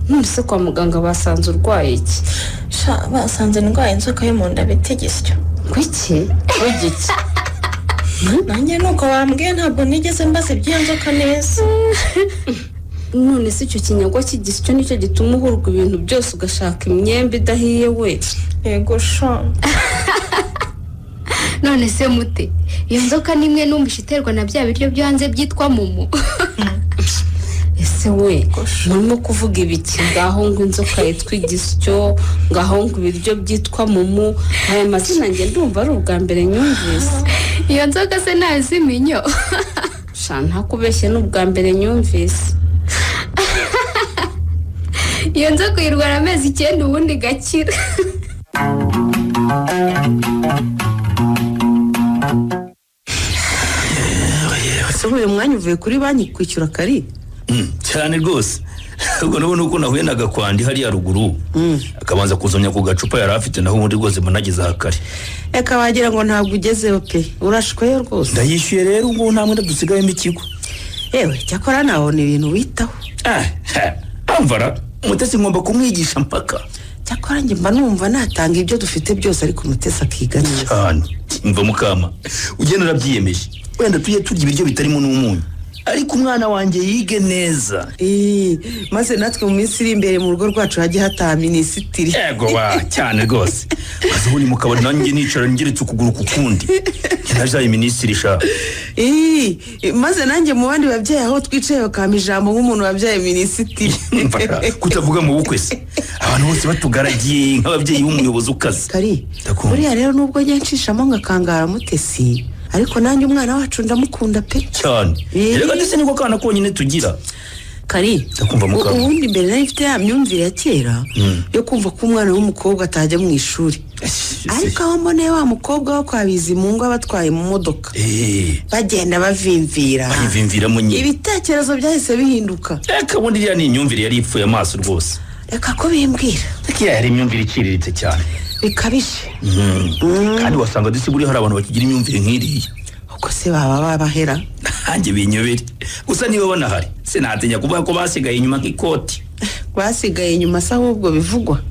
None kwa muganga basanze urwaye iki? Sha basanze ndwaye inzoka yo mu nda bitegesyo. Kwiki? Wigiki? Nanjye nuko wambwiye ntabwo nigeze mbaze by'iyo nzoka neza. None se icyo kinyago cy'igisyo nicyo gituma uhurwa ibintu byose ugashaka imyembe idahiye we? Yego sha. None se mute iyo nzoka nimwe numvishe iterwa na bya biryo byo hanze byitwa mumu. Ese we murimo kuvuga ibiki? Ngaho ngo inzoka yitwa igisyo, ngaho ngo ibiryo byitwa mumu, aya mazina nge ndumva ari ubwa mbere nyumvise. Iyo nzoka se nazi Minyo. Sha ntakubeshye n'ubwa mbere nyumvise. Iyo nzoka irwara amezi 9 ubundi gakira. Uyu mwanya uvuye kuri banki kwishyura Kari? Cyane rwose. Ubwo nabona uko nahuye nagakwandi hari ya ruguru. Akabanza kuzomya ku gacupa yari afite naho ubundi rwose munageze hakari. Eka wagira ngo ntabwo ugezeho pe. Urashweyo rwose. Ndayishyuye rero ubwo nta mwenda dusigayemo ikigo. Ewe cyakora naho ni ibintu witaho. Amvara Mutesi ngomba kumwigisha mpaka. Cyakora njye mba numva natanga ibyo dufite byose ariko Mutesi akiga neza. Cyane. Mva mukama. Ugenda urabyiyemeje. Wenda tuye turya ibiryo bitarimo n'umunyu. Ariko umwana wanjye yige neza. Maze natwe mu minsi iri imbere mu rugo rwacu hajye hataha minisitiri. Yego wa cyane rwose. Maze ubundi mukabari nanjye nicara ngeretse ukuguru kukundi. Najaye minisitiri sha. Maze nanjye mu bandi babyeyi aho twicaye bakama ijambo nk'umuntu wabyaye minisitiri. Kutavuga mu bukwe se. Abantu bose batugaragiye nk'ababyeyi b'umuyobozi ukaze. Kari. Buriya rero nubwo njye nshishamo ngakangara Mutesi. Ariko nanjye umwana wacu ndamukunda pe cyane. Rega ndetse niko kana konyine tugira. Kari, ubundi mbere nari mfite ya myumvire ya kera yo kumva ko umwana w'umukobwa atajya mu ishuri. Ariko aho mboneye wa mukobwa wo kwa Bizimungu abatwaye mu modoka. Bagenda bavimvira. Bayivimviramo nyine. Ibitekerezo byahise bihinduka. Reka bundi iriya ni imyumvire yari ipfuye amaso rwose. Reka ko bimbwira. Reka yari imyumvire iciriritse cyane. Bikabije. Kandi wasanga disi buri hari abantu bakigira imyumvire nk'iriya. Uko se baba babahera? Hanjye binyobere. Gusa niba banahari sinatinya kuvuga ko basigaye inyuma nk'ikoti. Basigaye inyuma se ahubwo bivugwa.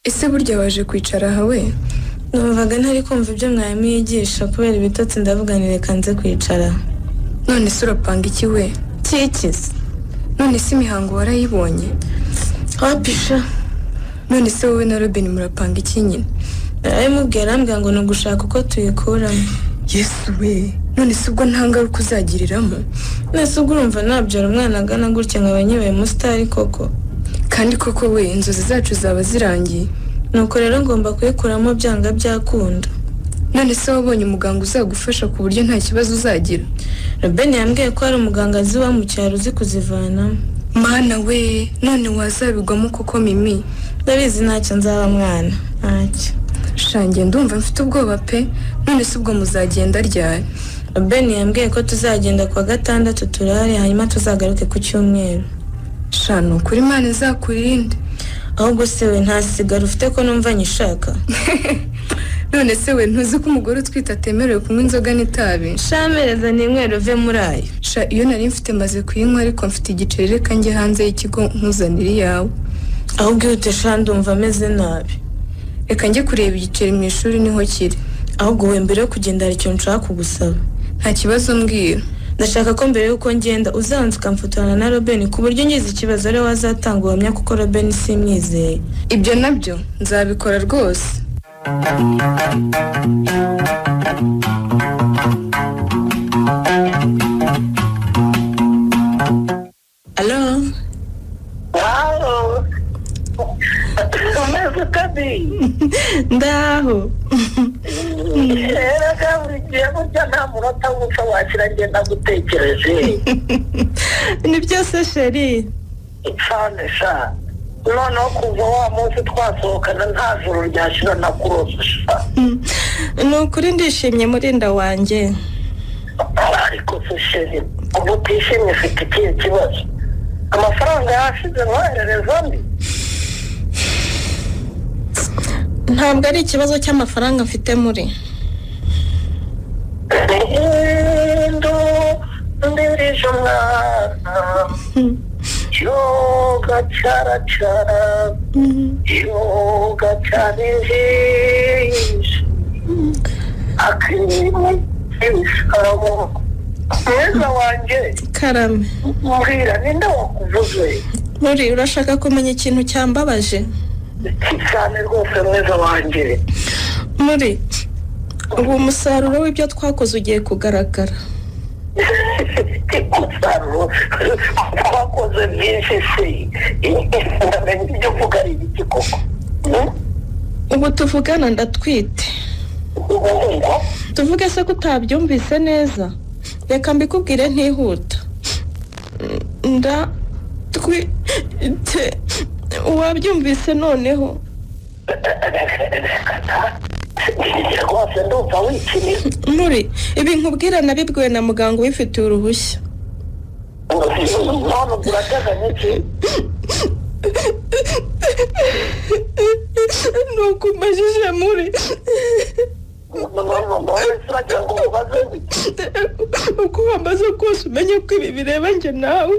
Ese burya waje kwicara hawe? Numvaga ntari kumva ibyo mwarimu yigisha kubera ibitotsi ndavuganire kanze kwicara. None se urapanga iki we? Kikize. None se imihango warayibonye? Wapisha. None se wowe na Robin murapanga iki nyine? arabimubwira arambwira ngo ni ugushaka uko tuyikuramo. Yesu we, none se ubwo nta ngaruka uzagiriramo? Nese ubwo urumva nabyara umwana agana gutya nkaba nyibaye umusitari koko? Kandi koko we, inzozi zacu zaba zirangiye. Nuko rero ngomba kuyikuramo byanga byakunda. None se wabonye umuganga uzagufasha ku buryo nta kibazo uzagira? Robeni yambwiye ko hari umuganga azi wa mu cyaro uzi kuzivanamo. Mana we, none wazabigwamo koko Mimi? Ndabizi ntacyo nzaba mwana, ntacyo. Shange ndumva mfite ubwoba pe. None se ubwo muzagenda ryari? Robeni yambwiye ko tuzagenda kuwa gatandatu turare hanyuma tuzagaruke ku cyumweru. Shano kuri Imana izakurinde. Ahubwo se we ntasigara ufite ko numva nyishaka? None se we ntuzi ko umugore utwite atemerewe kunywa inzoga n'itabi? Shamereza n'inywero uve muri ayo. Sha iyo nari mfite maze kuyinywa ariko mfite igiceri reka njye hanze y'ikigo nkuzanira iyawe. Ahubwo ihute sha ndumva ameze nabi. Reka njye kureba igiceri mu ishuri niho kiri. Ahubwo we mbere yo kugenda hari icyo nshaka kugusaba. Nta kibazo mbwira. Ndashaka ko mbere yuko ngenda uzanze ukamfotorana na Robeni ku buryo ngize ikibazo rero wazatanga ubuhamya kuko Robeni simwizeye. Ibyo nabyo nzabikora rwose. Alo? Halo. Umeze kabi? Ndaho. Erega buri gihe burya nta munota w'ubusa wakira ngenda gutekereje. Ni byose sheri. Cyane sha. Noneho kuva wa munsi twasohokana nta joro ryashira nakurose sha. Ni ukuri ndishimye murinda wanjye. Ariko se sheri, ubu utishimye ufite ikihe kibazo? Amafaranga yashize nkoherereza ndi? Ntabwo ari ikibazo cy'amafaranga mfite muri. Ndirije umwana yoga cara yoga cyarinjisha akirimo ibisabo mwiza wanjye Karame. mbwira ninde wakuvuze? Muri urashaka kumenya ikintu cyambabaje? Cyane rwose mwiza wanjye. Muri ubu umusaruro w'ibyo twakoze ugiye kugaragara. Umusaruro twakoze byinshi se ndamenya ibyo uvuga ari iki koko? Ubu tuvugana ndatwite. Tuvuge se ko utabyumvise neza? Reka mbikubwire ntihuta. Ndatwite. Wabyumvise noneho? Rwose ndumva wikinira. Muri ibi nkubwira nabibwiwe na muganga ubifitiye uruhushya. None urateganya iki? Nukumajije muri. Uko wamaze kose umenye ko ibi bireba njye nawe.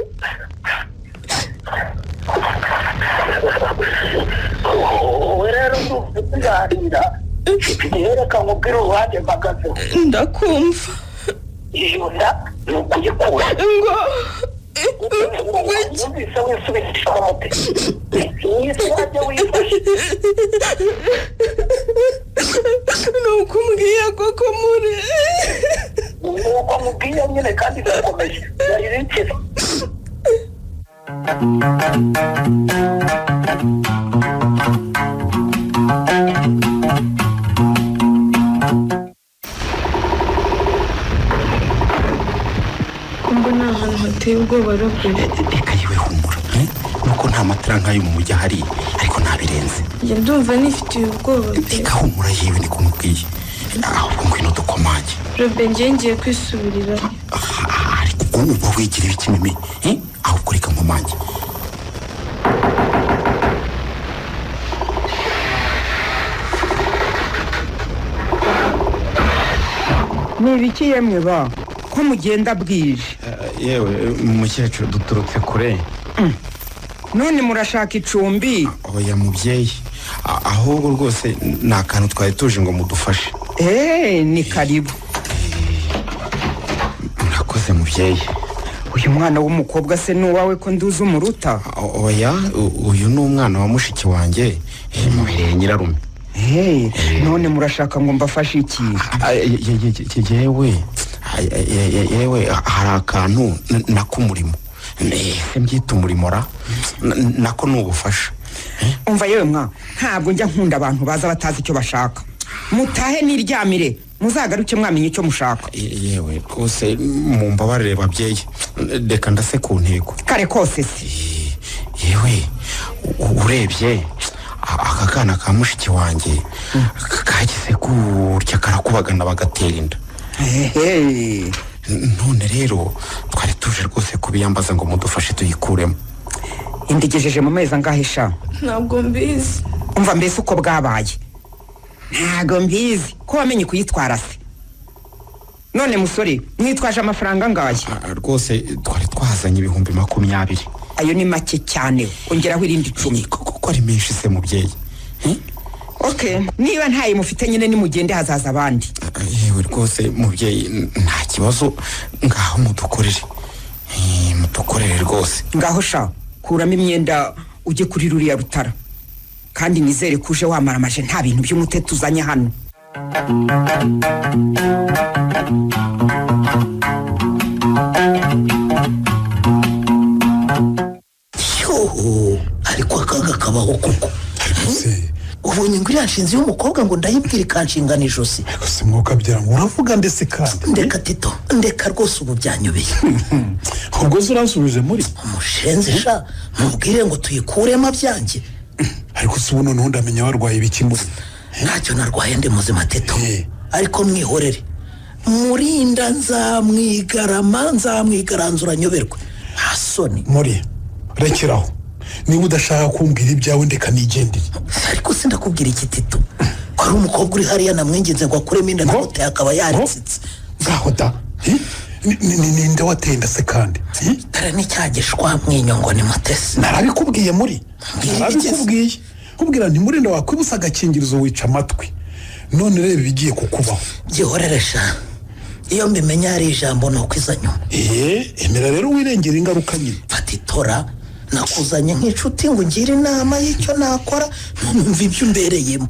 Rero ntukuganira reka nkubwire uruhande mpagazeho. Ndakumva. Iyo nda ni ukuyikura ngo wumvise wisubisha amate isi wajya wifashe nuko umbwiye koko muri nuko mubwiye nyine kandi birakomeje birarikira. Mbona ahantu hateye ubwoba Robeni. Reka yiwe humura nuko nta matara nk'ayo mu mujyi ahari ariko ntabirenze. Njye ndumva nifitiye ubwoba. Reka humura yiwe niko mubwiye. Ahubwo ngwino dukomange. Robeni njye ngiye kwisubirira. Ariko ubwo uba wigira ibiki Mimi? Ahubwo reka nkomange. Ni ibiki yemwe ba? Ko mugenda bwije? Yewe mukecuru duturutse kure. None murashaka icumbi? Oya mubyeyi, ahubwo rwose ni akantu twari tuje ngo mudufashe. Ni karibu. Murakoze mubyeyi. Uyu mwana w'umukobwa se n'uwawe ko nduzi umuruta? Oya, uyu ni umwana wa mushiki wanjye muhereye nyirarume. none murashaka ngo mbafashe iki? yewe hari akantu nak'umurimo mbyita umurimo ra nako ni ubufasha. Umva yewe mwa ntabwo njya nkunda abantu baza batazi icyo bashaka. Mutahe niryamire muzagaruke mwamenye icyo mushaka. Yewe rwose mumbabarire babyeyi reka ndase ku ntego. Kare kose se yewe urebye aka kana ka mushiki wanjye kagize gutya karakubagana bagatera inda. None rero twari tuje rwose kubiyambaza ngo mudufashe tuyikuremo. Indigejeje mu mezi angahe sha? Ntabwo mbizi. Umva mbese uko bwabaye? Ntabwo mbizi ko wamenye kuyitwara se. None musore mwitwaje amafaranga angahe? Rwose twari twazanye 20,000. Ayo ni make cyane, ongeraho irindi 10. Kuko ari menshi se mubyeyi. Okay, niba ntaye mufite nyine nimugende hazaza abandi. Yewe rwose mubyeyi nta kibazo ngaho mudukorere. Mudukorere rwose. Ngaho sha kuramo imyenda ujye kuri ruriya rutara. Kandi nizere kuje wamaramaje nta bintu by'umutete uzanye hano. Ariko akaga kabaho kuko. Ubonye ngo iranshinze y'umukobwa ngo ndayibwira ikanshingana ijosi. Ese mwuka byara muravuga ndetse kandi. Ndeka Tito, ndeka rwose ubu byanyobeye. Ubwo zuransubije muri. Umushenzi sha, mubwire ngo tuyikuremo byanjye. Ariko se ubu none ndamenya warwaye ibiki muri. Ntacyo narwaye ndi muzima Tito. Ariko mwihorere. Murinda nzamwigaranzura nyoberwe. Hasoni. Muri. Rekeraho. Niba udashaka kumbwira ibyawe ndeka nigendere. Ariko sindakubwira iki Tito. Ko ari umukobwa uri hariya namwengenze ngo akuremo inda nagute akaba yaritsitse. Ngaho da. Ninde watenda se kandi? Tara ni cyagishwa mwinyo ngo ni Mutesi. Narabikubwiye muri. Narabikubwiye. Kubwira nti murinda wakwibusa agakingirizo wica amatwi. None reba bigiye kukubaho. Gihoreresha. Iyo mbimenya ari ijambo no kwizanyo. Emera rero wirengera ingaruka nyine. Fatitora nakuzanye nk'inshuti ngo ngire inama y'icyo nakora numva ibyo umbereyemo.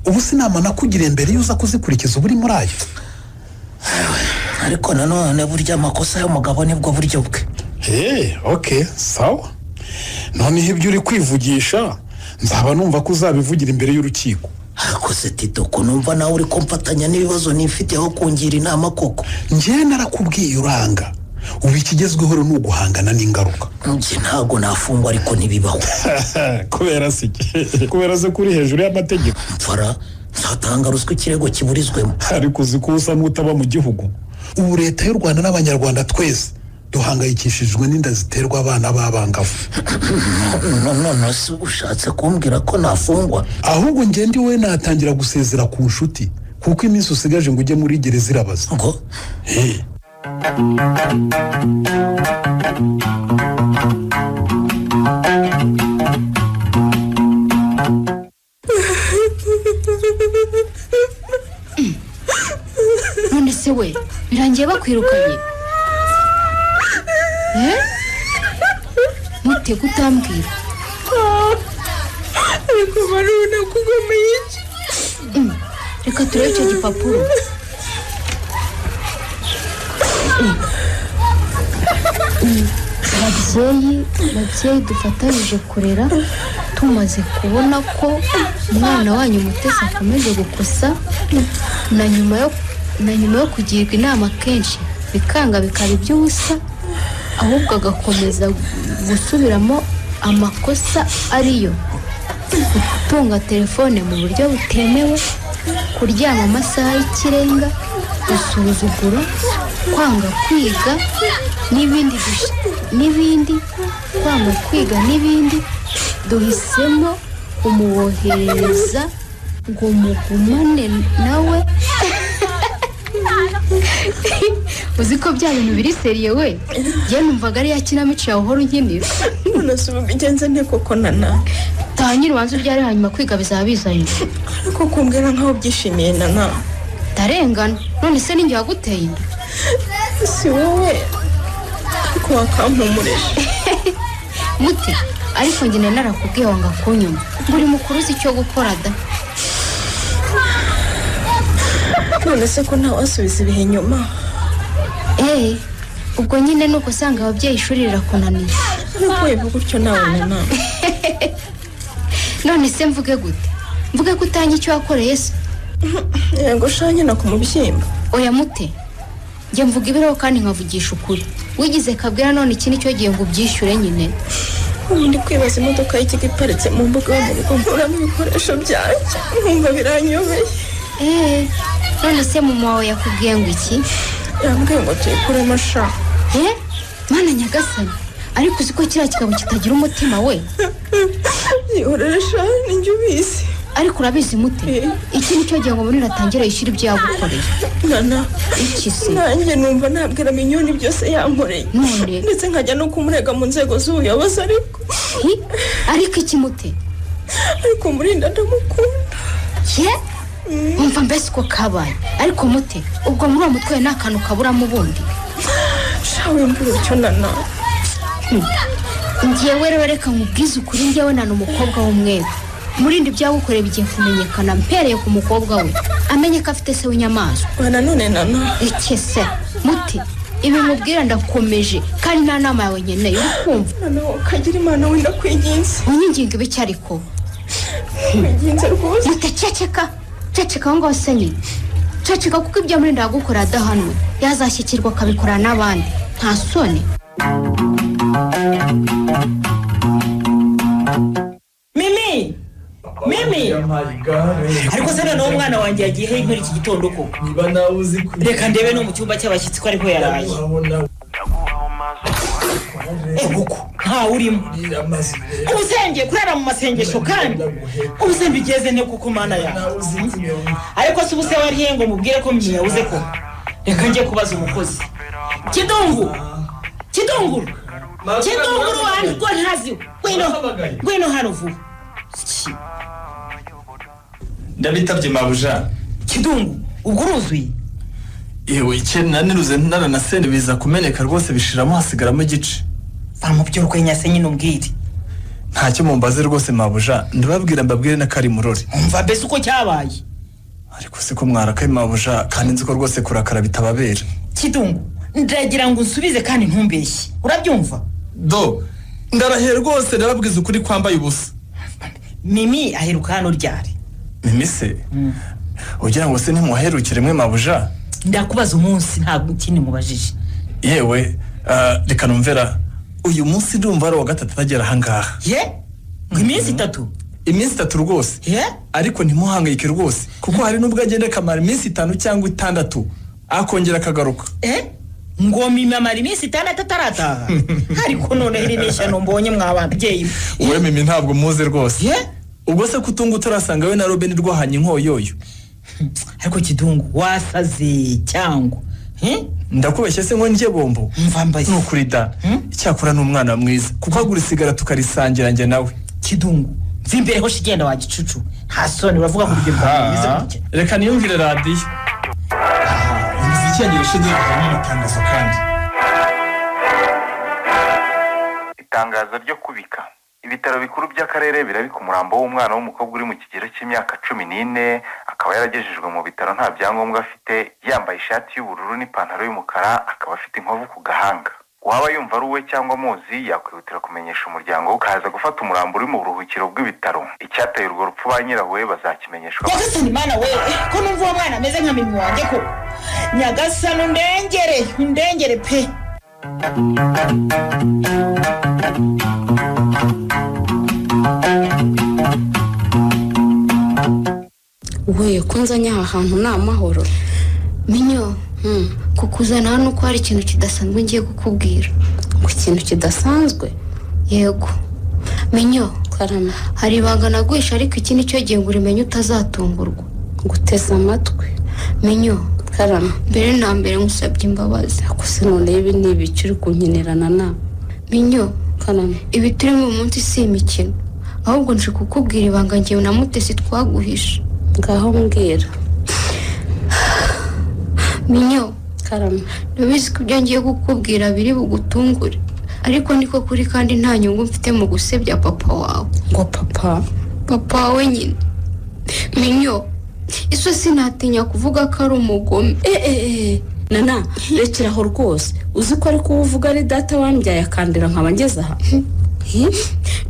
Ubu sinama nakugira imbere yuza kuzikurikiza uburi muri ayo. Ariko nanone burya amakosa y'umugabo nibwo buryo bwe. Okay, sawa. None ibyo uri kwivugisha nzaba numva ko uzabivugira imbere y'urukiko. Ariko se Tito ko numva nawe uri kumfatanya n'ibibazo nifite aho kungira inama koko. Ngiye narakubwiye uranga. Ubu ikigezweho no guhangana n'ingaruka. Ngi ntago nafungwa ariko ntibibaho. Kubera se kubera se kuri hejuru y'amategeko. Mfara nzatanga ruswa ikirego kiburizwemo. Ariko uzi ko usa n'utaba mu gihugu. Ubu leta y'u Rwanda n'abanyarwanda twese duhangayikishijwe n'inda ziterwa abana b'abangavu. No ushatse kumbwira ko nafungwa. Ahubwo ngende we natangira gusezera ku nshuti kuko iminsi usigaje ngo ujye muri gereza irabaza. Ngo None se we birangiye bakwirukanye? Mute kutambwira. Ariko baruna kugomeye iki? Reka turebe icyo gipapuro. Babyeyi dufatanyije kurera tumaze kubona ko umwana wanyu Mutesi akomeje gukosa na nyuma yo kugirwa inama kenshi bikanga bikaba iby'ubusa ahubwo agakomeza gusubiramo amakosa ariyo gutunga telefone mu buryo butemewe, kuryama amasaha y'ikirenga, gusuzugura, kwanga kwiga n'ibindi kwanga kwiga n'ibindi, duhisemo kumuwohereza ngo mugumane nawe. Uzi ko bya bintu biri seriye we? Njye numvaga ari ya kinamico yawe uhora unkinira. None se ubigenze nte koko nana? Tanyira ubanza ubyare hanyuma kwiga bizaba bizanye. Ariko kumbwira nkaho byishimiye nana. Ndarengana. None se ninjye waguteye inda? Si wowe. Ariko wakampumureje. Mute, ariko njye narakubwiye wanga kunyuma. Buri mukuru uzi icyo gukora da. none se ko ntawasubiza ibihe inyuma? ubwo nyine nuko usanga ababyeyi ishuri rirakunaniye. Nuko wivuga utyo nawe Nana. None se mvuge gute? Mvuge ko utange icyo wakoreye se? Yego shanye na kumubyimba. Oya mute. Njye mvuga ibiro kandi nkavugisha ukuri. Wigize kabwira none iki nicyo gihe ngo ubyishyure nyine. Ndi kwibaza imodoka y'ikigo iparitse mu mbuga yo mu rugo mburamo ibikoresho byanjye. Nkumva biranyobeye. None se mama wawe yakubwiye ngo iki? Yambwiye ngo tuyikuremo sha. Mana nyagasani. Ariko uzi ko kiriya kigabo kitagira umutima we? Yihorere sha ninjye ubizi. Ariko urabizi mute? Iki nicyo gihe ngo muri natangira yishyura ibyo yagukoreye. Nana, iki se? Nanjye numva nabwira Minyoni byose yankoreye. None ndetse nkajya no kumurega mu nzego z'ubuyobozi ariko. Ariko iki mute? Ariko murinda ndamukunda. Umva mbese ko kabaye. Ariko mute, ubwo muri uwo mutwe nta kantu kaburamo ubundi. Shawe mbura icyo Nana. Ngiyewe rero reka nkubwize ukuri njyewe nana umukobwa w'umweru. Murindi byagukoreye bigiye kumenyekana mpereye ku mukobwa we. Amenye ko afite se w'inyamaswa. None Nana. Iki se? Muti, ibi mubwira ndakomeje kandi nta nama yawe nkeneye ukumva. Nana kagira Imana wenda kwinginze. Unyinginga ibiki ariko? Kwinginze rwose. Mutaceceka. Ceceka ngo senyi. Ceceka kuko ibyo muri ndagukora adahanwe. Yazashyikirwa akabikora n'abandi. Nta soni. Mimi! Ariko se noneho umwana wanjye yagiye he muri iki gitondo koko? Reka ndebe no mu cyumba cy'abashyitsi ko ariho yaraye. Kuko nta urimo. Ubusenge kurara mu masengesho kandi. Ubusenge bigeze ne kuko mana ya. Ariko se ubuse wari he ngo mubwire ko mimi yabuze ko. Reka ngiye kubaza umukozi. Kidungu wandi ko ntazi. Gwino hano vuba. Ndabitabye mabuja. Kidungu ubwo uruzuye? Yewe niruze nana na sene biza kumeneka rwose bishiramo hasigaramo igice. Bamubyo urwenya se nyine umbwire. Ntacyo mumbaze rwose mabuja, ndababwira mbabwire na kari murori. Umva bese uko cyabaye. Ariko se ko mwarakaye mabuja kandi nzi ko rwose kurakara bitababera. Kidungu ndagira ngo unsubize kandi ntumbeshye. Urabyumva? Ndarahe rwose ndababwiza ukuri kwambaye ubusa. Mimi aheruka hano ryari? Mimi se? Ugira ngo se ntimuherukire mwe mabuja? Ndakubaza umunsi ntabwo ikindi mubajije. Yewe reka numvera uyu munsi ndumva ari wa gatatu agera ahangaha. Iminsi 3? Iminsi 3 rwose. Ariko ntimuhangayike rwose kuko hari nubwo agenda kamara iminsi 5 cyangwa 6 akongera akagaruka. Ngo Mimi amara iminsi 6 atarataha. Ariko none iri nishano mbonye mwababyeyi. Wowe Mimi ntabwo muze rwose. Ubwo se kutunga utarasanga we na Robin rwahanye inkoyoyo. Ariko Kidungu wasaze cyangwa ndakubeshye se ngo njye bombo. Mva mbaye nukuri da. Cyakora n'umwana mwiza kuko agura isigara tukarisangira njye nawe. Kidungu mvimbere ho shigenda wa gicucu. Hasoni bavuga ku byo bwize gutya. Reka niyumvire radio. Imiziki yanjye ishinzwe n'amatangazo kandi. Itangazo ryo kubika. Ibitaro bikuru by'akarere birabika umurambo w'umwana w'umukobwa uri mu kigero cy'imyaka 14 akaba yaragejejwe mu bitaro nta byangombwa afite, yambaye ishati y'ubururu n'ipantaro y'umukara, akaba afite inkovu ku gahanga. Waba yumva ari uwe cyangwa muzi yakwihutira kumenyesha umuryango ukaza gufata umurambo uri mu buruhukiro bw'ibitaro. Icyateye urwo rupfu ba nyirawe bazakimenyeshwa. Nyagasani mana we ko numva uwo mwana ameze nka Mimi wanjye ko. Nyagasani undengere pe. Wowe kunzanya aha hantu ni amahoro. Minyo, kukuzana hano ko hari ikintu kidasanzwe ngiye kukubwira. Ngo ikintu kidasanzwe? Yego. Minyo, karama. Hari ibanga naguhisha ariko iki nicyo gihe ngo umenye utazatungurwa. Guteza amatwi. Minyo, karama. Mbere na mbere ngusabye imbabazi. Ako se none ibi ni ibiki uri kunkinirana na? Minyo, karama. Ibi turimo umunsi si imikino. Ahubwo nje kukubwira ibanga ngiye na Mutesi twaguhisha. Ngaho mbwira. Minyo, karama. Ndabizi ko ibyo ngiye kukubwira biri bugutungure. Ariko niko kuri kandi nta nyungu mfite mu gusebya papa wawe. Ngo papa? Papa wawe nyine. Minyo, iso sinatinya kuvuga ko ari umugome. Nana rekeraho rwose uzi ko ariko uvuga ari data wambyaye akandira nkaba ngeze aha.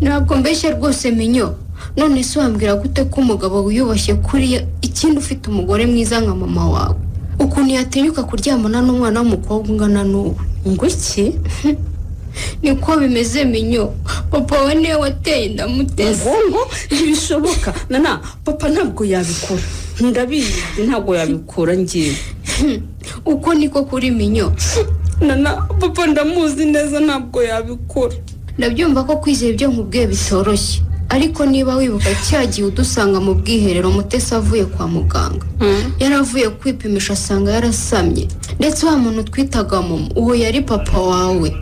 Ntabwo mbeshye rwose Minyo. None se wambwira gute ko umugabo wiyubashye kuri ikindi ufite umugore mwiza nka mama wawe ukuntu yatinyuka kuryamana n'umwana w'umukobwa ungana n'ubu? Ngo iki? Niko bimeze Minyo. Papa we niwe wateye ndamuteze. Ngo ntibishoboka. Nana papa ntabwo yabikora. Ndabizi ntabwo yabikora ngiye. Uko niko kuri Minyo. Nana papa ndamuzi neza ntabwo yabikora. Ndabyumva ko kwizera ibyo nkubwiye bitoroshye. Ariko niba wibuka cyagiye udusanga mu bwiherero Mutesi avuye kwa muganga. Yaravuye kwipimisha asanga yarasamye. Ndetse wa muntu twitaga mama uwo yari papa wawe.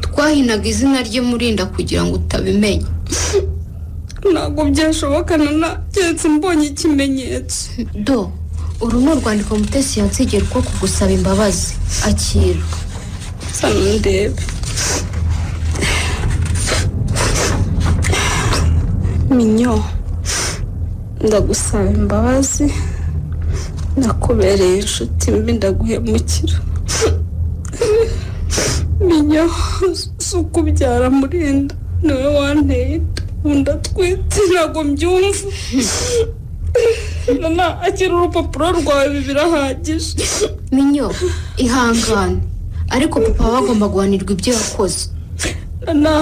Twahinaga izina rye Murinda kugira ngo utabimenya. Ntabwo byashoboka Nana keretse mbonye ikimenyetso. Do uru ni urwandiko Mutesi yansigiye rwo kugusaba imbabazi. Akira. Sana ndebe. Minyo, ndagusaba imbabazi. Nakubereye inshuti mbi ndaguhemukira. Minyo, sukubyara Murinda niwe wanteye ndatwite ntabwo mbyumva. Nana akira urupapuro rwawe birahagije. Minyo, ihangane. Ariko papa bagomba guhanirwa ibyo yakoze. Nana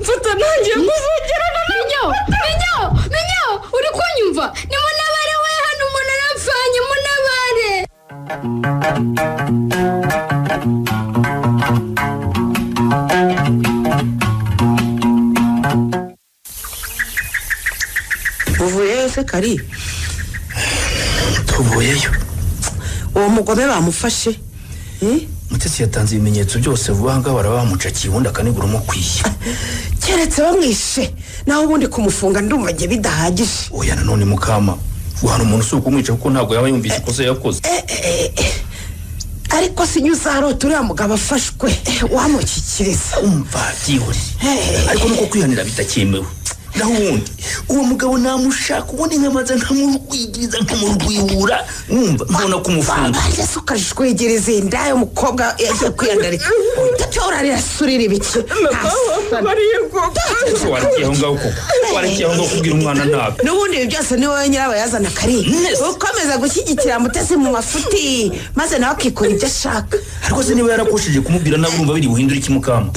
mfata nanjye kuvugira Nana. Minyo, uri kunyumva? Ni munabare we hano umuntu arapfanye munabare. Uvuyeyo se Kari? Tuvuyeyo. Uwo mugome bamufashe? Mutesi yatanze ibimenyetso byose vuba ngaho barabamucakiye ubundi akanigura umukwiye. Keretse bamwishe naho ubundi kumufunga ndumva nge bidahagije. Oya nanone mukama guhana umuntu usuka umwica kuko ntabwo yaba yumvise ikosa yakoze. Ariko sinyuzarota uriya mugabo afashwe wamukikiriza. Umva byihuri. Ariko nuko kwihanira bitakemewe. Naho ubundi uwo mugabo namushaka ubundi nkamaze nkamurwigiriza nkamurwihura mwumva mbona kumufunga. Yesu kajwegereze ndayo mukobwa yagiye kwiyandarika. Tatora rirasurira ibiki. Bariye koko. Warikiye aho ngaho koko. Warikiye aho ngaho kubwira umwana nabi. Nubundi byose ni wowe nyiraba yazana Kari. Ukomeza gushyigikira Mutesi mu mafuti maze nawe akikora ibyo ashaka. Ariko se niba yarakoshije kumubwira nawe urumva biri buhindura iki mukama?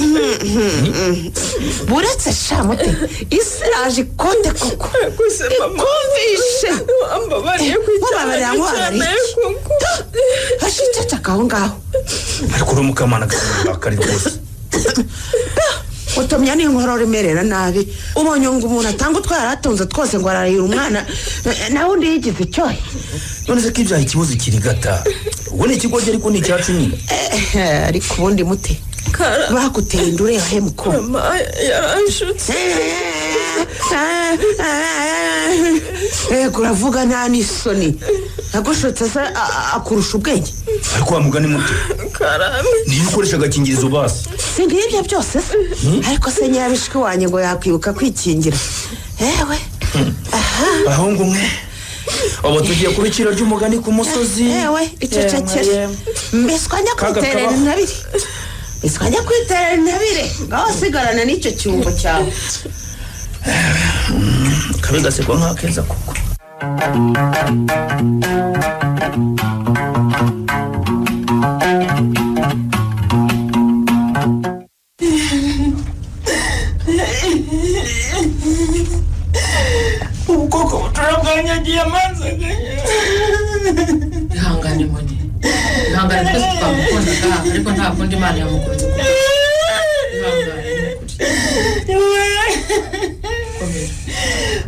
Buretse shamute Israje kote koko. Kumvishe. Bariye kwicara. Hashitata kaho ngaho. Ariko ro mukama nagasanga Kari rwose. Utomya ni inkoro remerera nabi. Ubonye ngo umuntu atanga twaratonze twose ngo ararira umwana nawe undi yigize cyohe. None se kibyaye ikibazo kirigata. Ubone ikigoje ariko ni cyacu nyine. Ariko ubundi mute. Bakuteye indure he muko. Mama yaranshutse. Kuravuga nta n'isoni. Nagushotse se akurusha ubwenge. Ariko wa mugani muto. Karame. Ni ukoresha agakingirizo basi. Singibyo byose se. Ariko se nyabishwe wanye ngo yakwibuka kwikingira. Ewe. Bahungu mwe. Abo tugiye kubikira ry'umugani ku musozi. Ewe icecekere. Mbeswanya kwiterera nabiri. Mbeswanya kwiterera nabire. Ngaho sigarana n'icyo cyumbo cyawe. Kabega se kwa nkakeza koko. Ubukoko buturabwanyagiye amazi. Ihangane moni. Ihangane twese twamukundaga ariko nta kundi Imana yamukunze.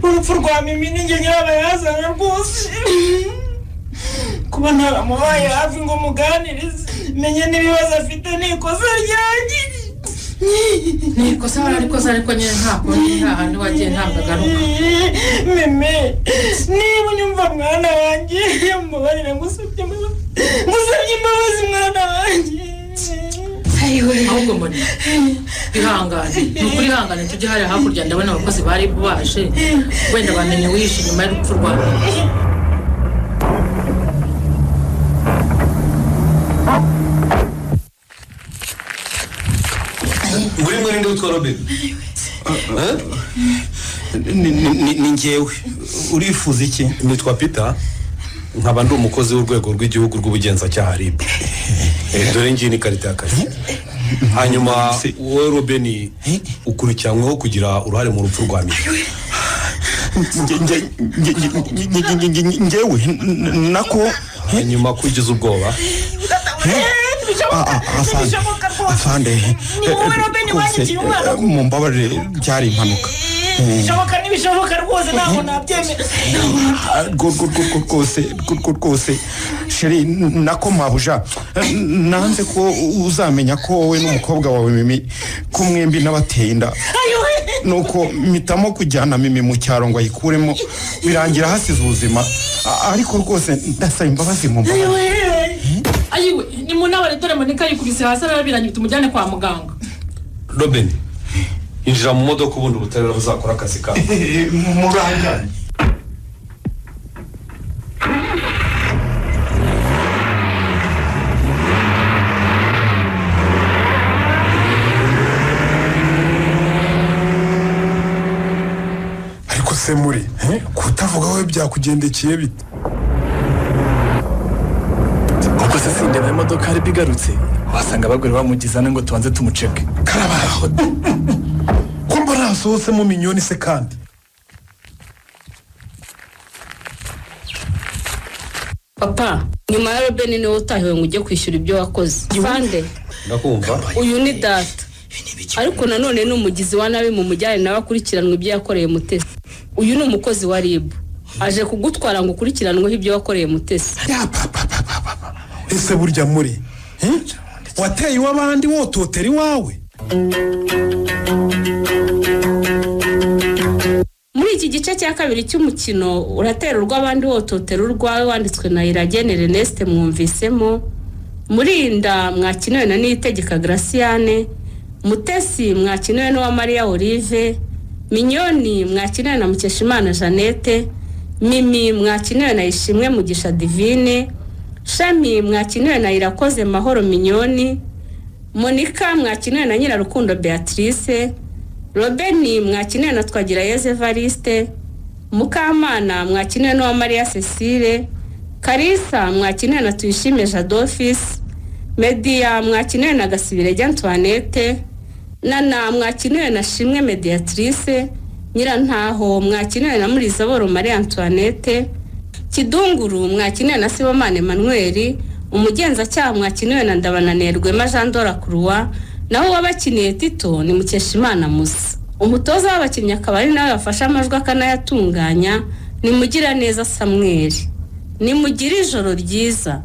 Urupfu rwa Mimi ni njye nyirabayazanye rwose. Kuba ntaramubaye hafi ngo muganirize menye n'ibibazo afite n'ikosa ryanjye. Nikosa ariko nyine nta kundi nta handi wagiye ntabwo agaruka. Mimi niba unyumva mwana wanjye mubarire ngusabye imbabazi mwana wanjye. ahubwo mbona ihangane ni ukuri ihangane tujye hariya hakurya ndabona abakozi bari baje wenda bamenye wishe nyuma y'urupfu rwawe. muri mwe ndi utwa Robin ni njyewe urifuza iki? nitwa Peter nkaba ndi umukozi w'urwego rw'igihugu rw'ubugenzacyaha RIB. dore ngiyi ni karita y'akazi. hanyuma wowe Robin ukurikiranyweho kugira uruhare mu rupfu rwa Mimi. njyewe nako hanyuma kugize ubwoba afande mumbabarire byari impanuka. Bishoboka rwose ntabwo nabyemera. rwose sheri nako mabuja nanze ko uzamenya ko wowe n'umukobwa wawe Mimi ko mwembi n'abateye inda nuko mpitamo kujyana Mimi mu cyaro ngo ayikuremo birangira hasize ubuzima ariko rwose ndasaba imbabazi mu mbabarire. ayiwe ni munabare dore Monica yikubise hasi arabiranye tumujyane kwa muganga. Robin injira mu modoka ubundi ubutabera buzakora akazi kawe. murangane ariko se muri kutavuga we byakugendekeye bite? kuko se sindeba imodoka hari bigarutse wasanga abagore bamugizana ngo tubanze tumuceke. Karabaho ko mbona hasohotsemo miliyoni se kandi. papa nyuma ya Robin niwe utahiwe ngo ujye kwishyura ibyo wakoze. Fande ndakumva uyu ni data ariko nanone ni umugizi wa nabi mu mujyane nawe akurikiranwa ibyo yakoreye Mutesi. uyu ni umukozi wa RIB aje kugutwara ngo ukurikiranweho ibyo wakoreye Mutesi. ese burya muri wateye iw'abandi wototera iwawe? muri iki gice cya kabiri cy'umukino uratera urw'abandi wototera urwawe wanditswe na Iragene Ernest mwumvisemo. Murinda mwakiniwe na Niyitegeka Graciane. Mutesi mwakiniwe n'uwa Maria Olive. Minyoni mwakiniwe na Mukeshimana Jeannette. Mimi mwakiniwe na Ishimwe Mugisha Divine. Shami mwakiniwe na Irakoze Mahoro Minyoni. Monica mwakiniwe na Nyirarukundo Beatrice. Robin mwakiniwe na Twagirayezu Evariste. Mukamana mwakiniwe n'uwa Maria Cecile. Karisa mwakiniwe na Tuyishime Jadofis. Media mwakiniwe na Gasibirege Antoinette. Nana mwakiniwe na Shimwe Mediatrice. Nyirantaho mwakiniwe na Murizaboro Marie Antoinette. Kidunguru mwakiniwe na Sibomane Emmanuel. Umugenzacyaha mwakiniwe na Ndabananerwe Jean Dora Croix. Naho wabakiniye Tito ni Mukeshimana Musa. Umutoza w'abakinnyi akaba ari nawe wafashe amajwi akanayatunganya ni Mugiraneza Samuel. Ni mugire ijoro ryiza.